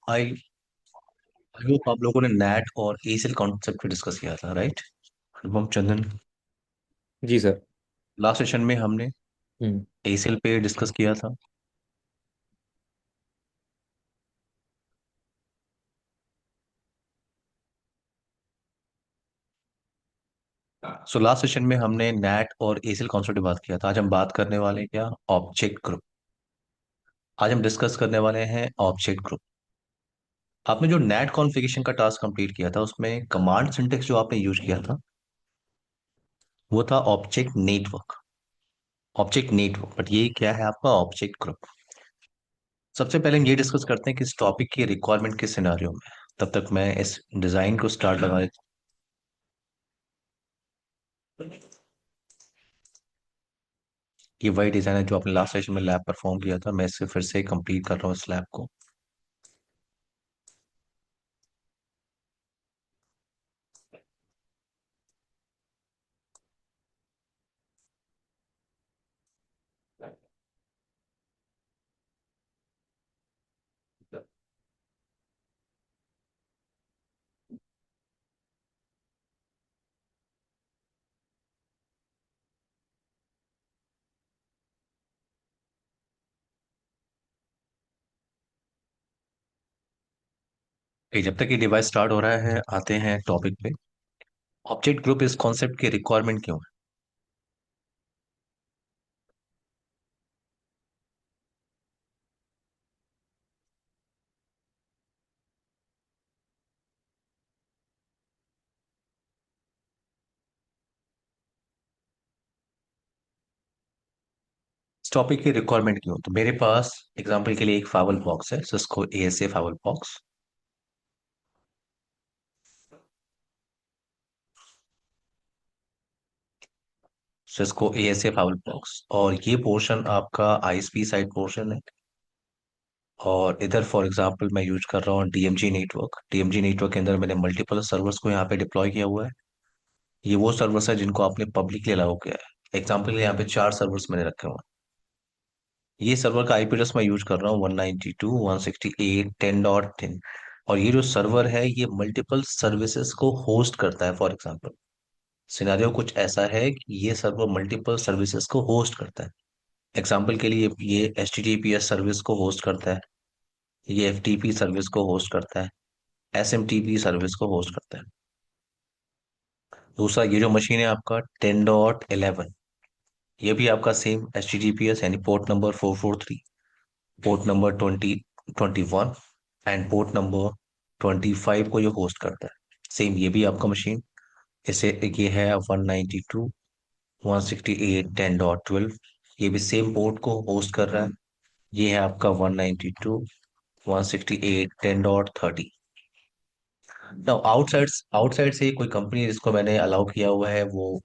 I I hope आप लोगों ने नैट और एसीएल कॉन्सेप्ट पे डिस्कस किया था, राइट? अनुपम, चंदन, जी सर। लास्ट सेशन में हमने हम्म। एसीएल पे डिस्कस किया था। सो लास्ट सेशन में हमने नैट और एसीएल कॉन्सेप्ट पे बात किया था। आज हम बात करने वाले हैं क्या? Object group. आज हम डिस्कस करने वाले हैं ऑब्जेक्ट ग्रुप। आपने जो नैट कॉन्फ़िगरेशन का टास्क कंप्लीट किया था उसमें कमांड सिंटेक्स जो आपने यूज किया था वो था object network. Object network, but ये क्या है आपका ऑब्जेक्ट ग्रुप? सबसे पहले हम ये डिस्कस करते हैं कि इस टॉपिक की रिक्वायरमेंट किस सिनेरियो में है। तब तक मैं इस डिजाइन को स्टार्ट लगा देता हूँ। ये वही डिजाइन है जो आपने लास्ट सेशन में लैब परफॉर्म किया था। मैं इसे फिर से कंप्लीट कर रहा हूँ इस लैब को। जब तक ये डिवाइस स्टार्ट हो रहा है आते हैं टॉपिक पे। ऑब्जेक्ट ग्रुप इस कॉन्सेप्ट की रिक्वायरमेंट क्यों है? इस टॉपिक की रिक्वायरमेंट क्यों? तो मेरे पास एग्जांपल के लिए एक फाइवल बॉक्स है, Cisco ASA firewall box. Cisco ASA firewall box, और ये पोर्शन आपका आईएसपी साइड पोर्शन है। और इधर फॉर एग्जांपल मैं यूज कर रहा हूँ डीएमजी नेटवर्क। डीएमजी नेटवर्क के अंदर मैंने मल्टीपल सर्वर्स को यहाँ पे डिप्लॉय किया हुआ है। ये वो सर्वर्स है जिनको आपने पब्लिकली अलाउ किया है। एग्जांपल के लिए यहाँ पे 4 सर्वर्स मैंने रखे हुए हैं। ये सर्वर का आईपी एड्रेस मैं यूज कर रहा हूँ 192.168.10.10। और ये जो सर्वर है ये मल्टीपल सर्विसेज को होस्ट करता है। फॉर एग्जांपल सिनेरियो कुछ ऐसा है कि ये सर्वर मल्टीपल सर्विसेज को होस्ट करता है। एग्जांपल के लिए ये एचटीटीपीएस सर्विस को होस्ट करता है, ये एफटीपी सर्विस को होस्ट करता है, एसएमटीपी सर्विस को होस्ट करता है। दूसरा, ये जो मशीन है आपका 10.11, ये भी आपका सेम एचटीटीपीएस यानी port number 443, port number 2021 and port number 25 को जो होस्ट करता है। सेम ये भी आपका मशीन, इसे ये है 192.168.10.12, ये भी सेम पोर्ट को होस्ट कर रहा है। ये है आपका 192.168.10.30। नाउ आउटसाइड आउटसाइड से कोई कंपनी जिसको मैंने अलाउ किया हुआ है वो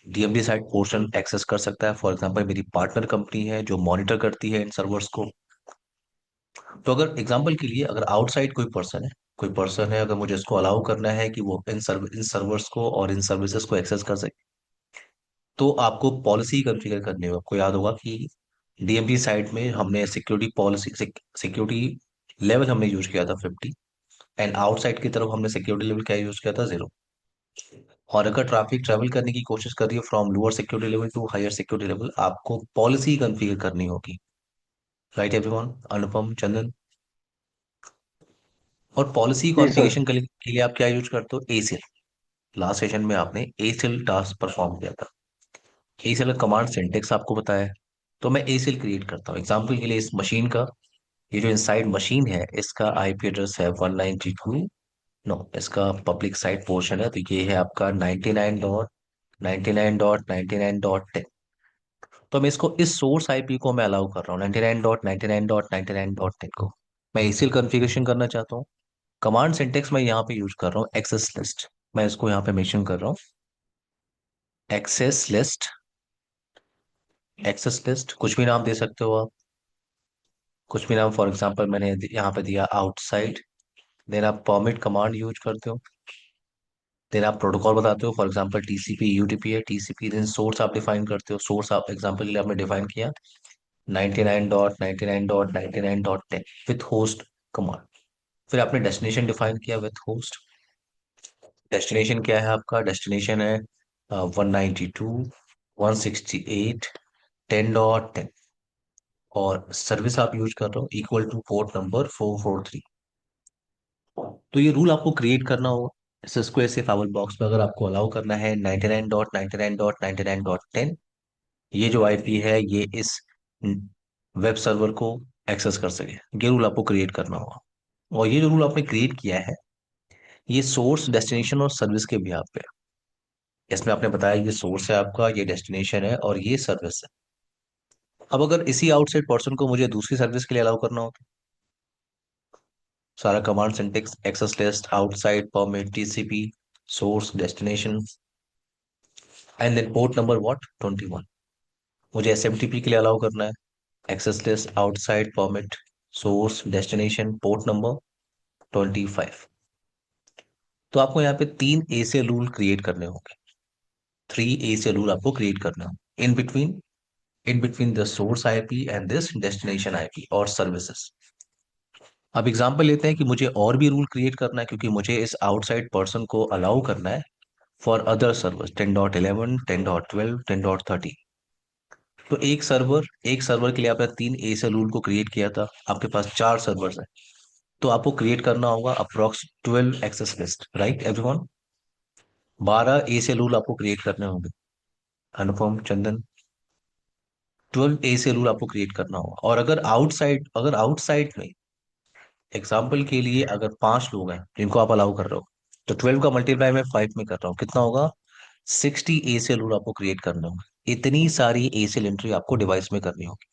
डीएमडी साइड पोर्शन एक्सेस कर सकता है। फॉर एग्जांपल मेरी पार्टनर कंपनी है जो मॉनिटर करती है इन सर्वर्स को। तो अगर एग्जांपल के लिए अगर आउटसाइड कोई पर्सन है, अगर मुझे इसको अलाउ करना है कि वो इन सर्वर्स को और इन सर्विसेज को एक्सेस कर सके, तो आपको पॉलिसी कॉन्फ़िगर करनी होगा। आपको याद होगा कि डीएमडी साइड में हमने सिक्योरिटी पॉलिसी सिक्योरिटी लेवल हमने यूज किया था 50, एंड आउटसाइड की तरफ हमने सिक्योरिटी लेवल क्या यूज किया था? 0। और अगर ट्रैफिक ट्रेवल करने की कोशिश कर रही है from lower security level to higher security level, आपको पॉलिसी कॉन्फ़िगर करनी होगी। Right everyone, Anupam, Chandan. और पॉलिसी जी सर। कॉन्फ़िगरेशन के लिए आप क्या यूज करते हो? एसीएल। लास्ट सेशन में आपने एसीएल टास्क परफॉर्म किया था। एसीएल का कमांड सिंटेक्स आपको बताया है। तो मैं एसीएल क्रिएट करता हूँ एग्जाम्पल के लिए। इस मशीन का ये जो इनसाइड मशीन है इसका आईपी एड्रेस है 192, नो, इसका पब्लिक साइट पोर्शन है, तो ये है आपका 99.99.99.10। तो मैं इसको इस सोर्स आईपी को मैं अलाउ कर रहा हूँ 99.99.99.10 को। मैं एसीएल कॉन्फ़िगरेशन करना चाहता हूँ। कमांड सिंटेक्स मैं यहाँ पे यूज कर रहा हूँ एक्सेस लिस्ट। मैं इसको यहाँ पे मेंशन कर रहा हूँ एक्सेस लिस्ट। एक्सेस लिस्ट कुछ भी नाम दे सकते हो आप, कुछ भी नाम। फॉर एग्जांपल मैंने यहाँ पे दिया आउटसाइड। देन आप परमिट कमांड यूज करते हो। देन आप प्रोटोकॉल बताते हो, फॉर एग्जांपल टीसीपी यूडीपी है टीसीपी। देन सोर्स आप डिफाइन करते हो। सोर्स आप एग्जांपल के लिए आपने डिफाइन किया 99.99.99.10 विथ होस्ट कमांड। फिर आपने डेस्टिनेशन डिफाइन किया विथ होस्ट। डेस्टिनेशन क्या है आपका? डेस्टिनेशन है 192 168 10.10। और सर्विस आप यूज कर रहे हो इक्वल टू पोर्ट नंबर 443। तो ये रूल आपको क्रिएट करना होगा सिस्को ऐसे फाइवर बॉक्स में। अगर आपको अलाउ करना है 99.99.99.10, ये जो आईपी है ये इस वेब सर्वर को एक्सेस कर सके, ये रूल आपको क्रिएट करना होगा। और ये जो रूल आपने क्रिएट किया है ये सोर्स, डेस्टिनेशन और सर्विस के भी पे है। इसमें आपने बताया ये सोर्स है आपका, ये डेस्टिनेशन है और ये सर्विस है। अब अगर इसी आउटसाइड पर्सन को मुझे दूसरी सर्विस के लिए अलाउ करना हो तो सारा command syntax access list outside permit TCP source destination and then port number what 21। मुझे एसएमटीपी के लिए अलाउ करना है access list outside permit source destination port number 25। तो आपको यहाँ पे तीन ए से रूल क्रिएट करने होंगे। थ्री ए से रूल आपको क्रिएट करना होगा in between the source IP and this destination IP और सर्विसेज। अब एग्जांपल लेते हैं कि मुझे और भी रूल क्रिएट करना है क्योंकि मुझे इस आउटसाइड पर्सन को अलाउ करना है फॉर अदर सर्वर्स 10.11 10.12 10.13। तो एक सर्वर के लिए आपने तीन ए से रूल को क्रिएट किया था, आपके पास चार सर्वर्स हैं। तो आपको क्रिएट करना होगा approx 12 access list, right everyone? 12 ए से रूल आपको क्रिएट करने होंगे। अनुपम, चंदन, 12 ए से रूल आपको क्रिएट करना होगा। और अगर आउटसाइड में एग्जाम्पल के लिए अगर पांच लोग हैं जिनको आप अलाउ कर रहे हो, तो 12 का मल्टीप्लाई मैं 5 में कर रहा हूँ, कितना होगा? 60 ए से रूल आपको क्रिएट करने होंगे। इतनी सारी ए से एंट्री आपको डिवाइस में करनी होगी।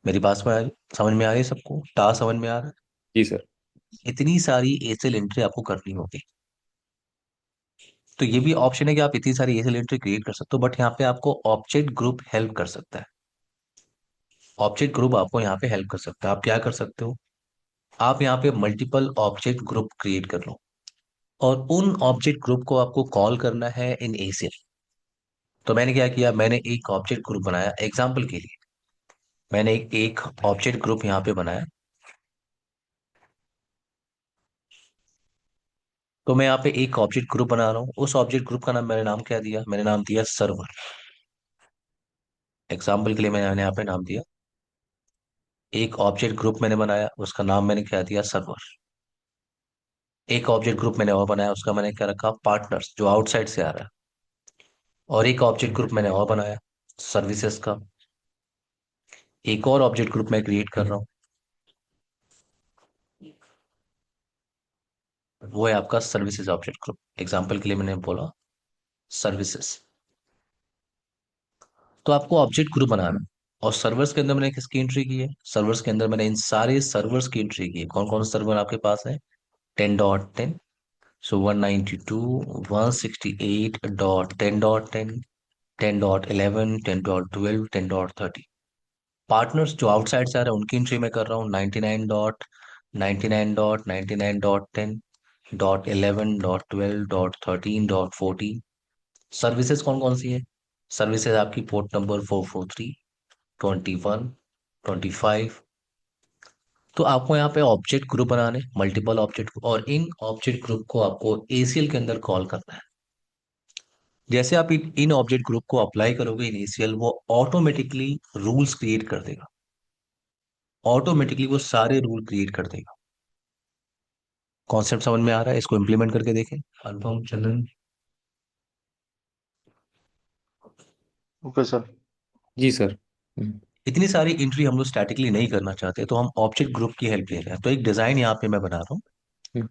मेरी बात समझ में आ रही है सबको? टास्क समझ में आ रहा है? जी सर। इतनी सारी एसएल एंट्री आपको करनी होगी। तो ये भी ऑप्शन है कि आप इतनी सारी एसएल एंट्री क्रिएट कर सकते हो, बट यहाँ पे आपको ऑब्जेक्ट ग्रुप हेल्प कर सकता है। ऑब्जेक्ट ग्रुप आपको यहाँ पे हेल्प कर सकता है। आप क्या कर सकते हो? आप यहाँ पे मल्टीपल ऑब्जेक्ट ग्रुप क्रिएट कर लो और उन ऑब्जेक्ट ग्रुप को आपको कॉल करना है इन एसीएल। तो मैंने क्या किया, मैंने एक ऑब्जेक्ट ग्रुप बनाया एग्जाम्पल के लिए। मैंने एक ऑब्जेक्ट ग्रुप यहाँ पे बनाया। तो मैं यहाँ पे एक ऑब्जेक्ट ग्रुप बना रहा हूँ। उस ऑब्जेक्ट ग्रुप का नाम मैंने नाम क्या दिया? मैंने नाम दिया सर्वर। एग्जाम्पल के लिए मैंने यहाँ पे नाम दिया, एक ऑब्जेक्ट ग्रुप मैंने बनाया, उसका नाम मैंने क्या दिया? सर्वर। एक ऑब्जेक्ट ग्रुप मैंने और बनाया, उसका मैंने क्या रखा? पार्टनर्स, जो आउटसाइड से आ रहा है। और एक ऑब्जेक्ट ग्रुप मैंने और बनाया सर्विसेज का। एक और ऑब्जेक्ट ग्रुप मैं क्रिएट कर रहा हूँ, वो है आपका सर्विसेज ऑब्जेक्ट ग्रुप। एग्जाम्पल के लिए मैंने बोला सर्विसेज। तो आपको ऑब्जेक्ट ग्रुप बनाना है। और सर्वर्स के अंदर मैंने किसकी एंट्री की है? सर्वर्स के अंदर मैंने इन सारे सर्वर्स की एंट्री की है। कौन कौन सा सर्वर आपके पास है? 10.10, सो 192.168.10.10 10.11 10.12 10.13। पार्टनर्स जो आउटसाइड से आ रहे हैं उनकी एंट्री मैं कर रहा हूँ 99.99.99.10.11.12.13.14। सर्विसेज कौन कौन सी है? सर्विसेज आपकी पोर्ट नंबर 443 21 25। तो आपको यहाँ पे ऑब्जेक्ट ग्रुप बनाने, मल्टीपल ऑब्जेक्ट, और इन ऑब्जेक्ट ग्रुप को आपको एसीएल के अंदर कॉल करना है। जैसे आप इन ऑब्जेक्ट ग्रुप को अप्लाई करोगे इन एसीएल, वो ऑटोमेटिकली रूल्स क्रिएट कर देगा। ऑटोमेटिकली वो सारे रूल क्रिएट कर देगा। कॉन्सेप्ट समझ में आ रहा है? इसको इम्प्लीमेंट करके देखें। अनुपम, चंदन। Okay sir. जी सर। इतनी सारी एंट्री हम लोग स्टैटिकली नहीं करना चाहते, तो हम ऑब्जेक्ट ग्रुप की हेल्प ले रहे हैं। तो एक डिजाइन यहाँ पे मैं बना रहा हूँ। हम्म,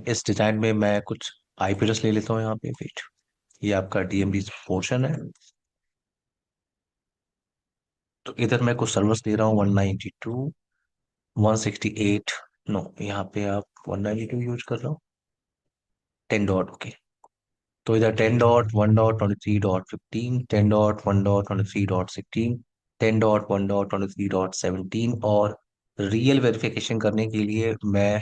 इस डिजाइन में मैं कुछ आईपी एड्रेस ले लेता हूँ यहाँ पे। वेट, ये आपका डीएमडी पोर्शन है। तो इधर मैं कुछ सर्वर्स दे रहा हूँ 192 168। नो, यहाँ पे आप 192 यूज कर रहा हूँ। 10 डॉट, ओके। तो इधर 10.1.23.15 10.1.23.16 10.1.23.17। और रियल वेरिफिकेशन करने के लिए मैं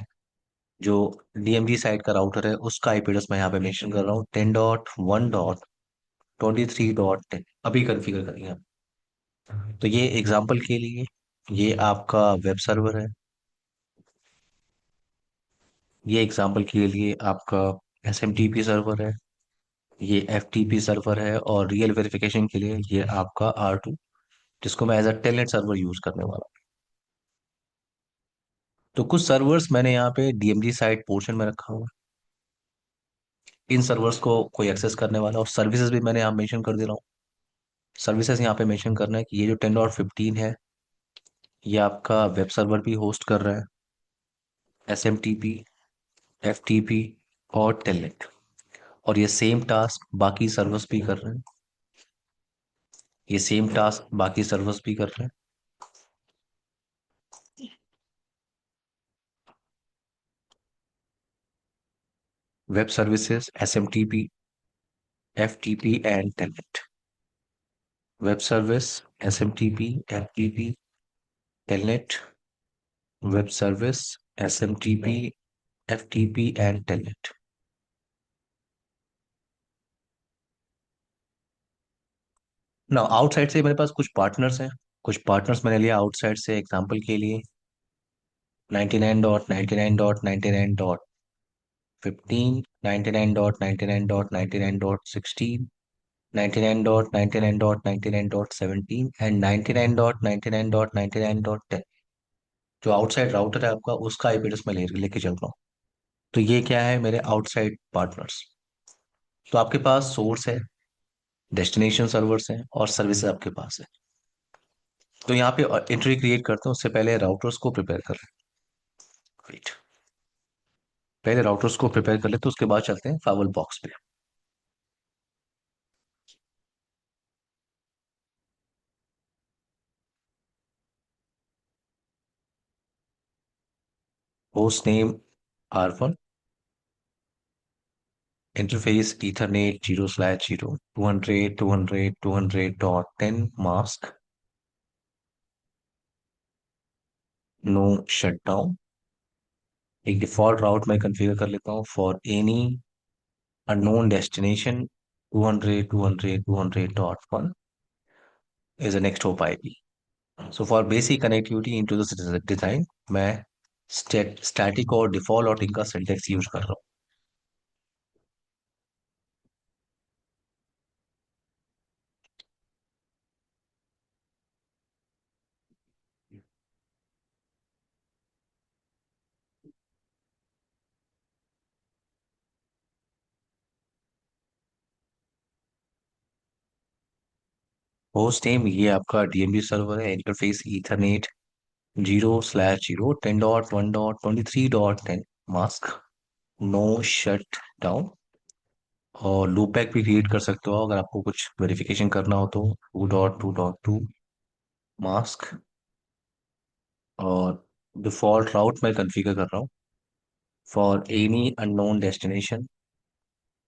जो डीएमडी साइड का राउटर है उसका आईपी एड्रेस मैं यहाँ पे मेंशन कर रहा हूँ 10.1.23.10। अभी कॉन्फ़िगर करेंगे हम। तो ये एग्जांपल के लिए ये आपका वेब सर्वर है। ये एग्जांपल के लिए आपका एसएमटीपी सर्वर है। ये एफटीपी सर्वर है, और रियल वेरिफिकेशन के लिए ये आपका R2, जिसको मैं as a telnet server use करने वाला हूँ। तो कुछ सर्वर्स मैंने यहाँ पे डीएमजी साइट पोर्शन में रखा हुआ है। इन सर्वर्स को कोई एक्सेस करने वाला, और सर्विसेज भी मैंने यहाँ मेंशन कर दे रहा हूँ। सर्विसेज यहाँ पे मेंशन करना है कि ये जो 10.15 है, ये आपका वेब सर्वर भी होस्ट कर रहा है, एसएमटीपी, एफटीपी और टेलनेट। और ये सेम टास्क बाकी सर्वर्स भी कर रहे हैं। ये सेम टास्क बाकी सर्वर्स भी कर रहे हैं। Web services, SMTP, FTP and telnet. Web service, SMTP, FTP, telnet. Web service, SMTP, FTP and telnet. ना आउटसाइड से मेरे पास कुछ पार्टनर्स हैं। कुछ पार्टनर्स मैंने लिया आउटसाइड से, एग्जांपल के लिए 99.99.99.15, 99.99.99.16, 99.99.99.17 एंड 99.99.99.10। जो आउटसाइड राउटर है आपका, उसका आईपी एड्रेस मैं लेके चल रहा हूँ। तो ये क्या है, मेरे आउटसाइड पार्टनर्स। तो आपके पास सोर्स है, डेस्टिनेशन सर्वर्स हैं, और सर्विसेज आपके पास है। तो यहाँ पे एंट्री क्रिएट करते हैं, उससे पहले राउटर्स को प्रिपेयर कर लें। पहले राउटर्स को प्रिपेयर कर लेते हैं, उसके बाद चलते हैं फावल बॉक्स पे। Host name R1, interface ethernet 0/0, 200.200.200.10 mask, no shutdown. एक डिफॉल्ट राउट मैं कॉन्फ़िगर कर लेता हूँ for any unknown destination 200.200.200.1 is the next hop IP. So for basic connectivity into this design, मैं स्टैटिक और डिफॉल्ट राउटिंग का syntax use कर रहा हूँ। होस्ट नेम ये आपका डीएमबी सर्वर है, interface ethernet 0/0 10.1.23.10 mask, no shut down. और लूपबैक भी क्रिएट कर सकते हो अगर आपको कुछ वेरिफिकेशन करना हो तो, 2.2.2 मास्क। और डिफॉल्ट राउट मैं कॉन्फ़िगर कर रहा हूँ for any unknown destination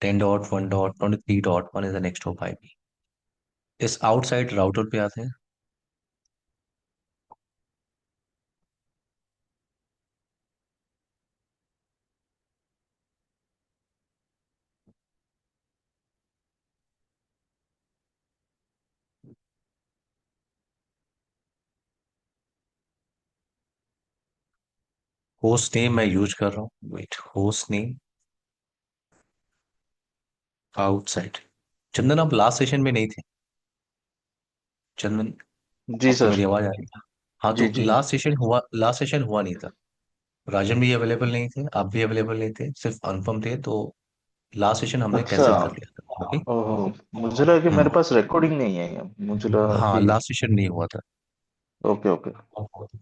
10.1.23.1 is the next hop IP. इस आउटसाइड राउटर पे आते हैं। होस्ट नेम मैं यूज कर रहा हूँ, वेट, होस्ट नेम आउटसाइड। चंदन, आप लास्ट सेशन में नहीं थे? चंदन, जी आपको सर। मेरी आवाज आ रही है? हाँ, जी तो जी। लास्ट सेशन हुआ नहीं था। राजन भी अवेलेबल नहीं थे, आप भी अवेलेबल नहीं थे, सिर्फ अनुपम थे। तो लास्ट सेशन हमने अच्छा। कैंसिल कर लिया था। ओके। ओहो। मुझे लगा कि मेरे हम्म। पास रिकॉर्डिंग नहीं है ये। मुझे लगा हाँ, कि। लास्ट सेशन नहीं हुआ था। Okay okay.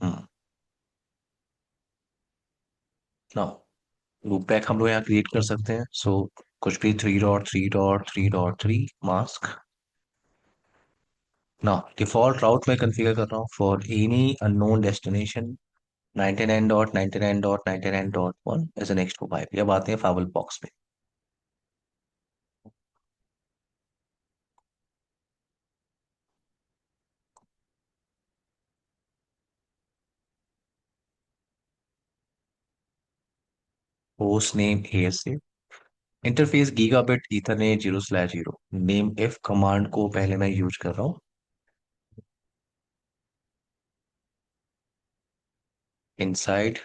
हम्म। ना लूप बैक हम लोग यहाँ क्रिएट कर सकते हैं। सो कुछ भी 3.3.3.3 मास्क। ना डिफॉल्ट राउट मैं कॉन्फ़िगर कर रहा हूँ for any unknown destination 99.99.99.1 as a next mobile. अब आते हैं फावल बॉक्स में। Host name ASA, interface gigabit ethernet 0/0। Name if command को पहले मैं यूज कर रहा हूँ। inside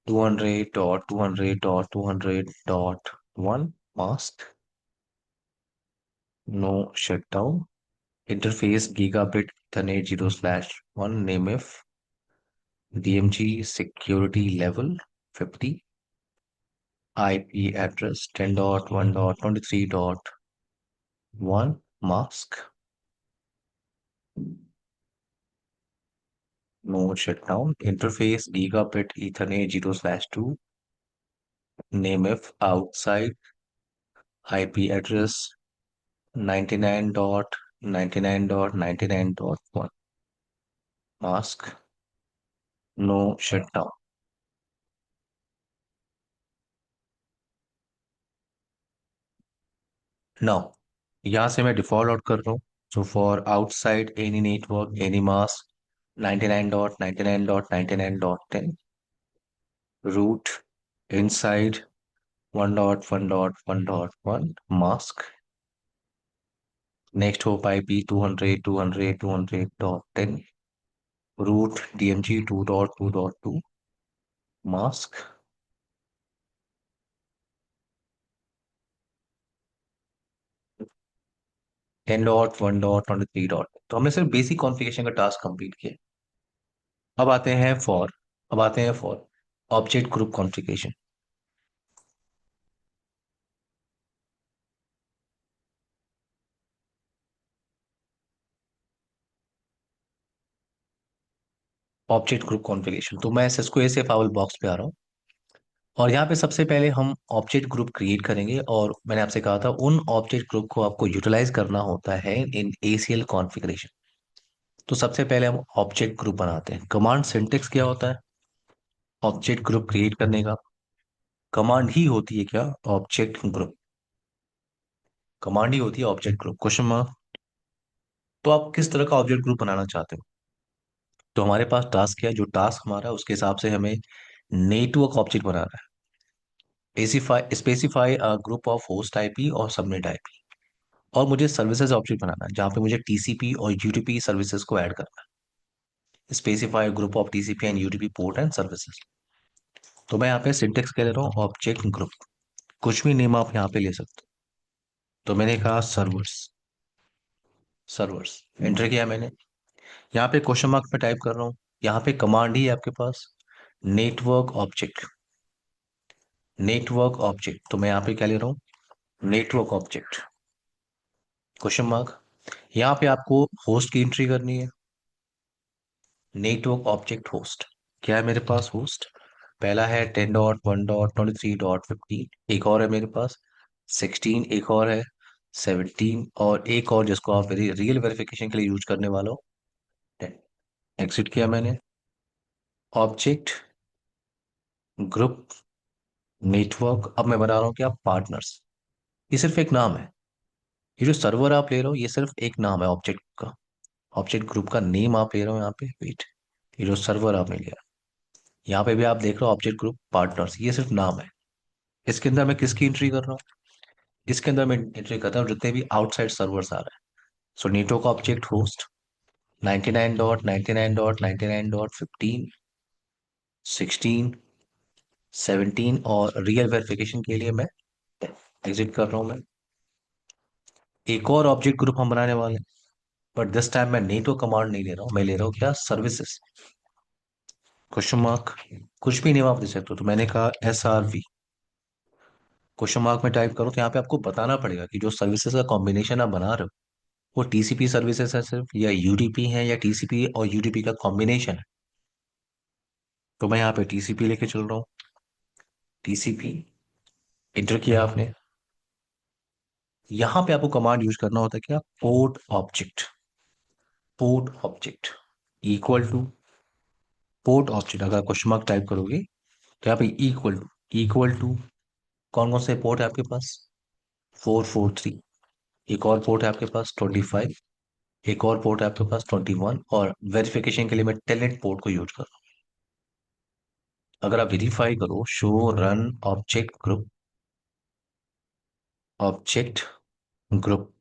200.200.200.1 mask, no shutdown. Interface gigabit Ethernet 0/1 name if DMG security level 50. IP address 10.1.23.1 mask, no shutdown. Interface gigabit Ethernet 0/2 name if outside. IP address 99.99.99.1 mask, no shutdown. Now यहाँ से मैं default out कर रहा हूँ. So for outside any network, any mask, 99.99.99.10 root inside 1.1.1.1 mask. Next hop IP 200.200.200.10 root DMG 2.2.2 mask. Ten dot one dot 23 dot. तो हमने सिर्फ basic configuration का टास्क कंप्लीट किया. अब आते हैं for object group configuration. Object group configuration, तो मैं सिस्को ए से फावल बॉक्स पे आ रहा हूँ. और यहाँ पे सबसे पहले हम ऑब्जेक्ट ग्रुप क्रिएट करेंगे, और मैंने आपसे कहा था उन ऑब्जेक्ट ग्रुप को आपको यूटिलाइज करना होता है इन ACL कॉन्फ़िगरेशन. तो सबसे पहले हम ऑब्जेक्ट ग्रुप बनाते हैं. कमांड सिंटेक्स क्या होता है ऑब्जेक्ट ग्रुप क्रिएट करने का? कमांड ही होती है क्या? Object group. कमांड ही होती है ऑब्जेक्ट ग्रुप. Question mark. तो आप किस तरह का ऑब्जेक्ट ग्रुप बनाना चाहते हो? तो हमारे पास टास्क है, जो टास्क हमारा है उसके हिसाब से हमें नेटवर्क ऑब्जेक्ट बनाना है. Specify a group of host IP और सबनेट आईपी. और मुझे सर्विसेज ऑब्जेक्ट बनाना है जहाँ पे मुझे टीसीपी और यूटीपी सर्विसेज को ऐड करना है. Specify group of TCP and UTP port and services. तो मैं यहाँ पे सिंटेक्स कह ले रहा हूँ ऑब्जेक्ट ग्रुप. कुछ भी नेम आप यहाँ पे ले सकते हो. तो मैंने कहा सर्वर्स. सर्वर्स एंटर किया मैंने. यहाँ पे क्वेश्चन मार्क पे टाइप कर रहा हूँ. यहाँ पे कमांड ही है आपके पास नेटवर्क ऑब्जेक्ट. नेटवर्क ऑब्जेक्ट, तो मैं यहाँ पे क्या ले रहा हूँ नेटवर्क ऑब्जेक्ट. Question mark. यहाँ पे आपको होस्ट की एंट्री करनी है. Network object host. क्या है मेरे पास होस्ट? पहला है 10.1.23.15. एक और है मेरे पास 16. एक और है 17. और एक और जिसको आप रियल वेरिफिकेशन के लिए यूज करने वाला हो 10. एग्जिट किया मैंने. Object group network. अब मैं बना रहा हूँ क्या पार्टनर्स. ये सिर्फ एक नाम है. ये जो सर्वर आप ले रहे हो ये सिर्फ एक नाम है ऑब्जेक्ट का. ऑब्जेक्ट ग्रुप का नेम आप ले रहे हो यहाँ पे. वेट. ये जो सर्वर आपने लिया यहाँ पे भी आप देख रहे हो ऑब्जेक्ट ग्रुप पार्टनर्स, ये सिर्फ नाम है. इसके अंदर मैं किसकी एंट्री कर रहा हूँ? इसके अंदर मैं एंट्री करता हूँ जितने भी आउटसाइड सर्वर्स आ रहे हैं. So network object host 99.99.99.15 16 17. और रियल वेरिफिकेशन के लिए मैं एग्जिट कर रहा हूँ मैं. एक और ऑब्जेक्ट ग्रुप हम बनाने वाले हैं. बट दिस टाइम मैं नेटवर्क कमांड नहीं ले रहा हूँ, मैं ले रहा हूँ क्या सर्विसेज. Question mark. कुछ भी नेम आप दे सकते हो. तो मैंने कहा SRV. क्वेश्चन मार्क में टाइप करो. तो यहाँ पे आपको बताना पड़ेगा कि जो सर्विसेज का कॉम्बिनेशन आप बना रहे हो वो TCP सर्विसेज है सिर्फ, या यूडीपी है, या TCP और यूडीपी का कॉम्बिनेशन है. तो मैं यहाँ पे TCP लेके चल रहा हूँ. TCP इंटर किया आपने. यहाँ पे आपको कमांड यूज करना होता है क्या port object. Port object equal two port object. अगर क्वेश्चन मार्क टाइप करोगे तो यहाँ पे इक्वल टू कौन कौन से पोर्ट है आपके पास? 443. एक और पोर्ट है आपके पास 25. एक और पोर्ट है आपके पास 21. और वेरिफिकेशन के लिए मैं टेलनेट पोर्ट को यूज कर रहा हूँ. अगर आप वेरीफाई करो show run object group. Object group.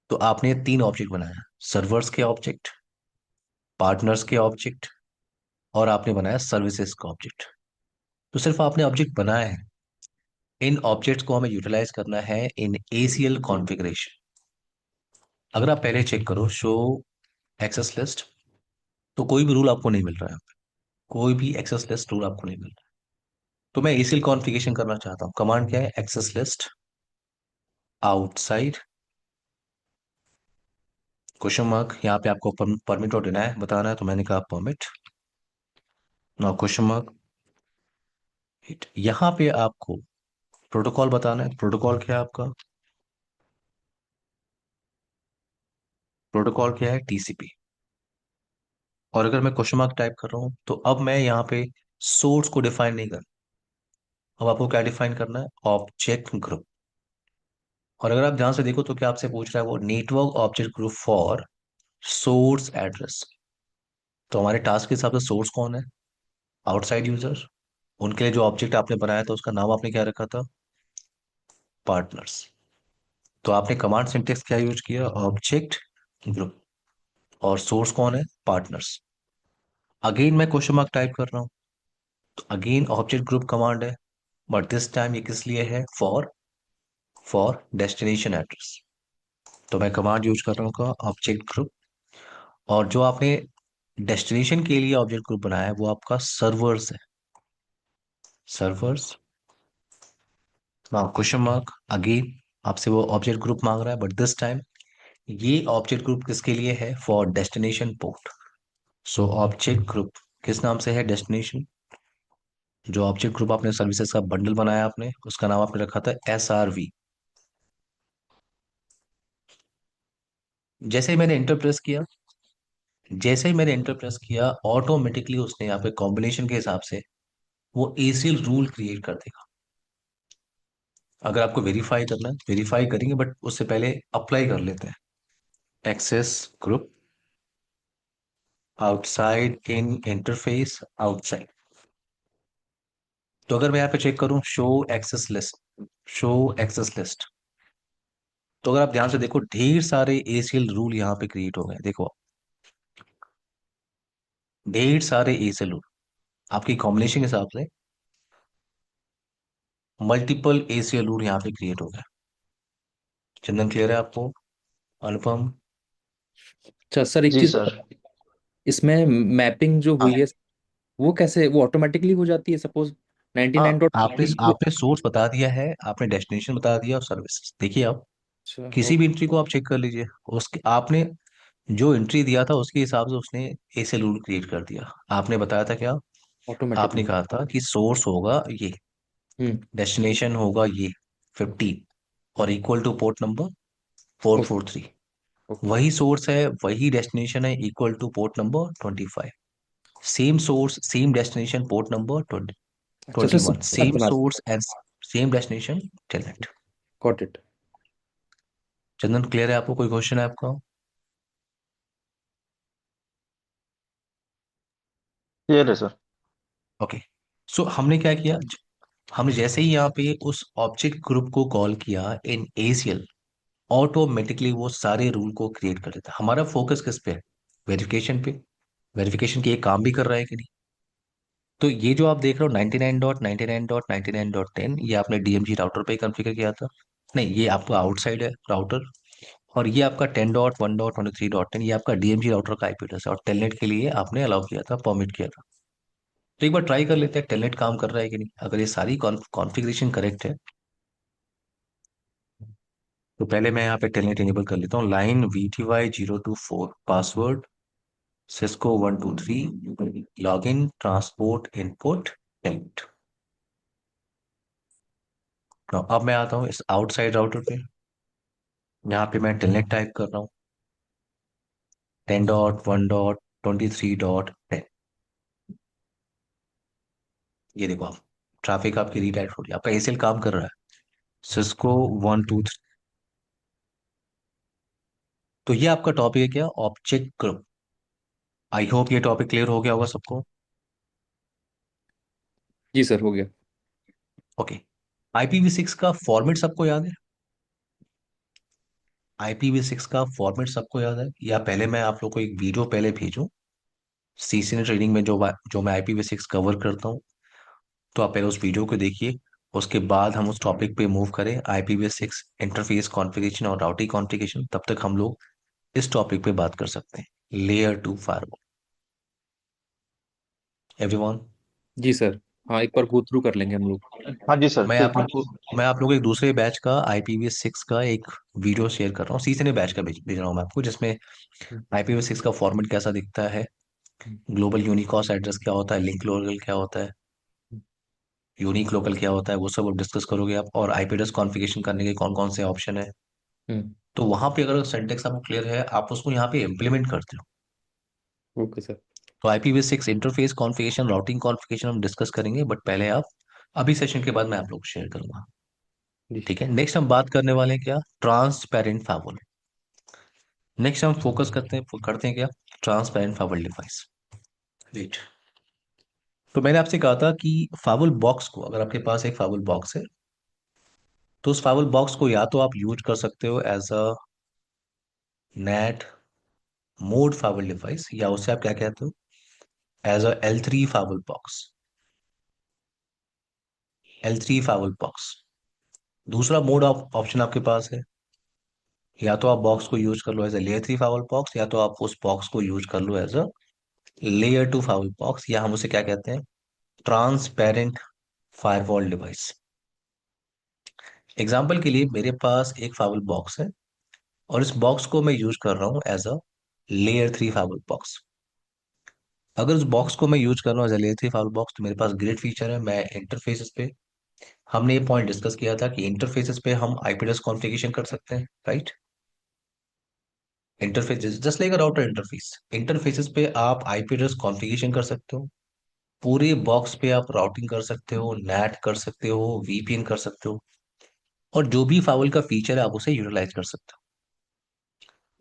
तो आपने तीन ऑब्जेक्ट बनाया. सर्वर्स के ऑब्जेक्ट, पार्टनर्स के ऑब्जेक्ट और आपने बनाया सर्विसेज का ऑब्जेक्ट। तो सिर्फ आपने ऑब्जेक्ट बनाया है, इन ऑब्जेक्ट्स को हमें यूटिलाइज करना है इन ACL कॉन्फ़िगरेशन। अगर आप पहले चेक करो शो एक्सेस लिस्ट, तो कोई भी रूल आपको नहीं मिल रहा है, कोई भी एक्सेस लिस्ट रूल आपको नहीं मिल रहा है। तो मैं ACL कॉन्फ़िगरेशन करना चाहता हूँ। कमांड क्या है? Access list outside question mark. यहाँ पे आपको परमिट और डिनाय बताना है, तो मैंने कहा परमिट, ना क्वेश्चन मार्क। यहाँ पे आपको प्रोटोकॉल बताना है। प्रोटोकॉल क्या है आपका? प्रोटोकॉल क्या है? TCP। और अगर मैं क्वेश्चन मार्क टाइप कर रहा हूं, तो अब मैं यहाँ पे सोर्स को डिफाइन नहीं कर, अब आपको क्या डिफाइन करना है? Object group. और अगर आप ध्यान से देखो तो क्या आपसे पूछ रहा है? वो network object group for source address. तो हमारे टास्क के हिसाब से सोर्स कौन है? Outside user. उनके लिए जो ऑब्जेक्ट आपने बनाया था उसका नाम आपने क्या रखा था? पार्टनर्स। तो आपने कमांड सिंटेक्स क्या यूज किया? Object group. और सोर्स कौन है? पार्टनर्स। अगेन मैं क्वेश्चन मार्क टाइप कर रहा हूं, तो अगेन ऑब्जेक्ट ग्रुप कमांड है, बट दिस टाइम ये किस लिए है? For destination address. तो मैं कमांड यूज कर रहा हूँ का ऑब्जेक्ट ग्रुप। और जो आपने डेस्टिनेशन के लिए ऑब्जेक्ट ग्रुप बनाया है वो आपका सर्वर्स है। Servers now question mark. Again आपसे वो ऑब्जेक्ट ग्रुप मांग रहा है, बट दिस टाइम ये ऑब्जेक्ट ग्रुप किसके लिए है? For destination port. So object group किस नाम से है? डेस्टिनेशन। जो ऑब्जेक्ट ग्रुप आपने सर्विसेज का बंडल बनाया आपने, उसका नाम आपने रखा था SRV। जैसे ही मैंने इंटर प्रेस किया, जैसे ही मैंने इंटर प्रेस किया, ऑटोमेटिकली उसने यहाँ पे कॉम्बिनेशन के हिसाब से वो ACL रूल क्रिएट कर देगा। अगर आपको वेरीफाई करना है, वेरीफाई करेंगे, बट उससे पहले अप्लाई कर लेते हैं। Access group outside in interface outside. तो अगर मैं यहाँ पे चेक करूं show access list, show access list, तो अगर आप ध्यान से देखो ढेर सारे ACL रूल यहाँ पे क्रिएट हो गए। देखो ढेर सारे ACL रूल आपकी कॉम्बिनेशन के हिसाब से, मल्टीपल ACL रूल यहाँ पे क्रिएट हो गए। चंदन क्लियर है आपको? अनुपम? अच्छा सर, एक जी चीज सर। इसमें मैपिंग जो हाँ हुई है वो कैसे, वो ऑटोमेटिकली हो जाती है? सपोज हाँ, 99 डॉट आपने वो। आपने सोर्स बता दिया है, आपने डेस्टिनेशन बता दिया और सर्विसेज। देखिए आप अच्छा किसी भी एंट्री को आप चेक कर लीजिए, उसके आपने जो एंट्री दिया था उसके हिसाब से उसने ACL रूल क्रिएट कर दिया। आपने बताया था क्या? आपने ऑटोमेटिकली। कहा था कि सोर्स होगा ये, हम्म। डेस्टिनेशन होगा ये 15 और equal two port number 443। Okay. वही सोर्स है, वही डेस्टिनेशन है, equal two port number 25। Same source same destination port number अच्छा सर, 21, सिंपल सेम बना। Source and same destination. Telnet. Got it. Chandan clear है आपको? कोई क्वेश्चन है आपका? क्लियर है सर। ओके। सो हमने क्या किया? हमने जैसे ही यहाँ पे उस ऑब्जेक्ट ग्रुप को कॉल किया इन ACL, ऑटोमेटिकली वो सारे रूल को क्रिएट कर देता है। हमारा फोकस किस पे है? वेरिफिकेशन पे। वेरिफिकेशन की ये काम भी कर रहा है कि नहीं? तो ये जो आप देख रहे हो 99.99.99.10, ये आपने DMG राउटर पे कॉन्फ़िगर किया था। नहीं, ये आपका आउटसाइड है राउटर। और ये आपका 10.1.23.10 ये आपका DMG राउटर का IP एड्रेस है। और टेलनेट के लिए आपने अलाउ किया था, परमिट किया था। तो एक बार ट्राई कर लेते हैं टेलनेट काम कर रहा है कि नहीं। अगर ये सारी कॉन्फ़िगरेशन करेक्ट है, तो पहले मैं यहाँ पे टेलनेट इनेबल कर लेता हूँ। Line VTY024 password Cisco 123 login transport input telnet. अब मैं आता हूँ इस आउटसाइड राउटर पे। यहाँ पे मैं टेलनेट टाइप कर रहा हूँ 10.1.23.10। ये देखो आप, ट्रैफिक आपकी रीडायरेक्ट हो रही है, आपका ACL काम कर रहा है। Cisco 123। तो ये आपका टॉपिक है क्या? Object group. आई होप ये टॉपिक क्लियर हो गया होगा सबको। जी सर, हो गया। ओके। IPv6 का फॉर्मेट सबको याद है? IPv6 का फॉर्मेट सबको याद है? या पहले मैं आप लोग को एक वीडियो पहले भेजूं सीसीएनए ट्रेनिंग में जो मैं IPv6 कवर करता हूँ, तो आप पहले उस वीडियो को देखिए। उसके बाद हम उस टॉपिक पे मूव करें, IPv6 इंटरफेस कॉन्फ़िगरेशन और राउटिंग कॉन्फ़िगरेशन, तब तक हम लोग इस टॉपिक पे बात कर सकते हैं, लेयर 2 फायरवॉल। एवरीवन, जी सर। हाँ, एक बार गो थ्रू कर लेंगे हम लोग। हाँ जी सर, मैं ठीक आप है। लोग को मैं आप लोग को एक दूसरे बैच का IPv6 का एक वीडियो शेयर कर रहा हूँ, सीसीएनए बैच का भेज भेज रहा हूँ मैं आपको, जिसमें हम्म, IPv6 का फॉर्मेट कैसा दिखता है, हम्म, ग्लोबल यूनिकॉस्ट एड्रेस क्या होता है, लिंक लोकल क्या होता है, हम्म, यूनिक लोकल क्या होता है, वो सब डिस्कस करोगे आप। और IP एड्रेस कॉन्फ़िगरेशन करने के कौन कौन से ऑप्शन है, हम्म। तो वहां पे अगर सिंटेक्स आपको क्लियर है, आप उसको यहाँ पे इम्प्लीमेंट करते हो। Okay sir. तो IPv6 interface configuration, routing configuration हम डिस्कस करेंगे, बट पहले आप, अभी सेशन के बाद मैं आप लोग शेयर करूंगा। जी। ठीक है, नेक्स्ट हम बात करने वाले हैं क्या, ट्रांसपेरेंट फाइवल। नेक्स्ट हम फोकस करते हैं क्या, ट्रांसपेरेंट फाइवल डिवाइस। वेट, तो मैंने आपसे कहा था कि फाइवल बॉक्स को, अगर आपके पास एक फाइवल बॉक्स है, तो उस फाइवल बॉक्स को या तो आप यूज कर सकते हो as a NAT mode firewall device, या उसे आप क्या कहते हो, as a L3 firewall box, L3 firewall box. दूसरा मोड ऑप्शन आपके पास है, या तो आप बॉक्स को यूज कर लो एज अ लेयर 3 फाइवल बॉक्स, या तो आप उस बॉक्स को यूज कर लो एज अ लेयर 2 फाइवल बॉक्स, या हम उसे क्या कहते हैं, ट्रांसपेरेंट फायरवॉल डिवाइस। एग्जाम्पल के लिए मेरे पास एक फाइवल बॉक्स है, और इस बॉक्स को मैं यूज कर रहा हूँ एज अ लेयर 3 फाइवल बॉक्स। अगर उस बॉक्स को मैं यूज कर रहा हूँ एज अ लेयर 3 फाइवल बॉक्स, तो मेरे पास ग्रेट फीचर है, मैं इंटरफेसेस पे, हमने ये पॉइंट डिस्कस किया था कि इंटरफेसेस पे हम IP एड्रेस कॉन्फ़िगरेशन कर सकते हैं, right. Interface just like router interface, interfaces पे आप IP एड्रेस कॉन्फ़िगरेशन कर सकते हो, पूरे बॉक्स पे आप राउटिंग कर सकते हो, NAT कर सकते हो, VPN कर सकते हो, और जो भी फाइवल का फीचर है आप उसे यूटिलाइज कर सकते हो।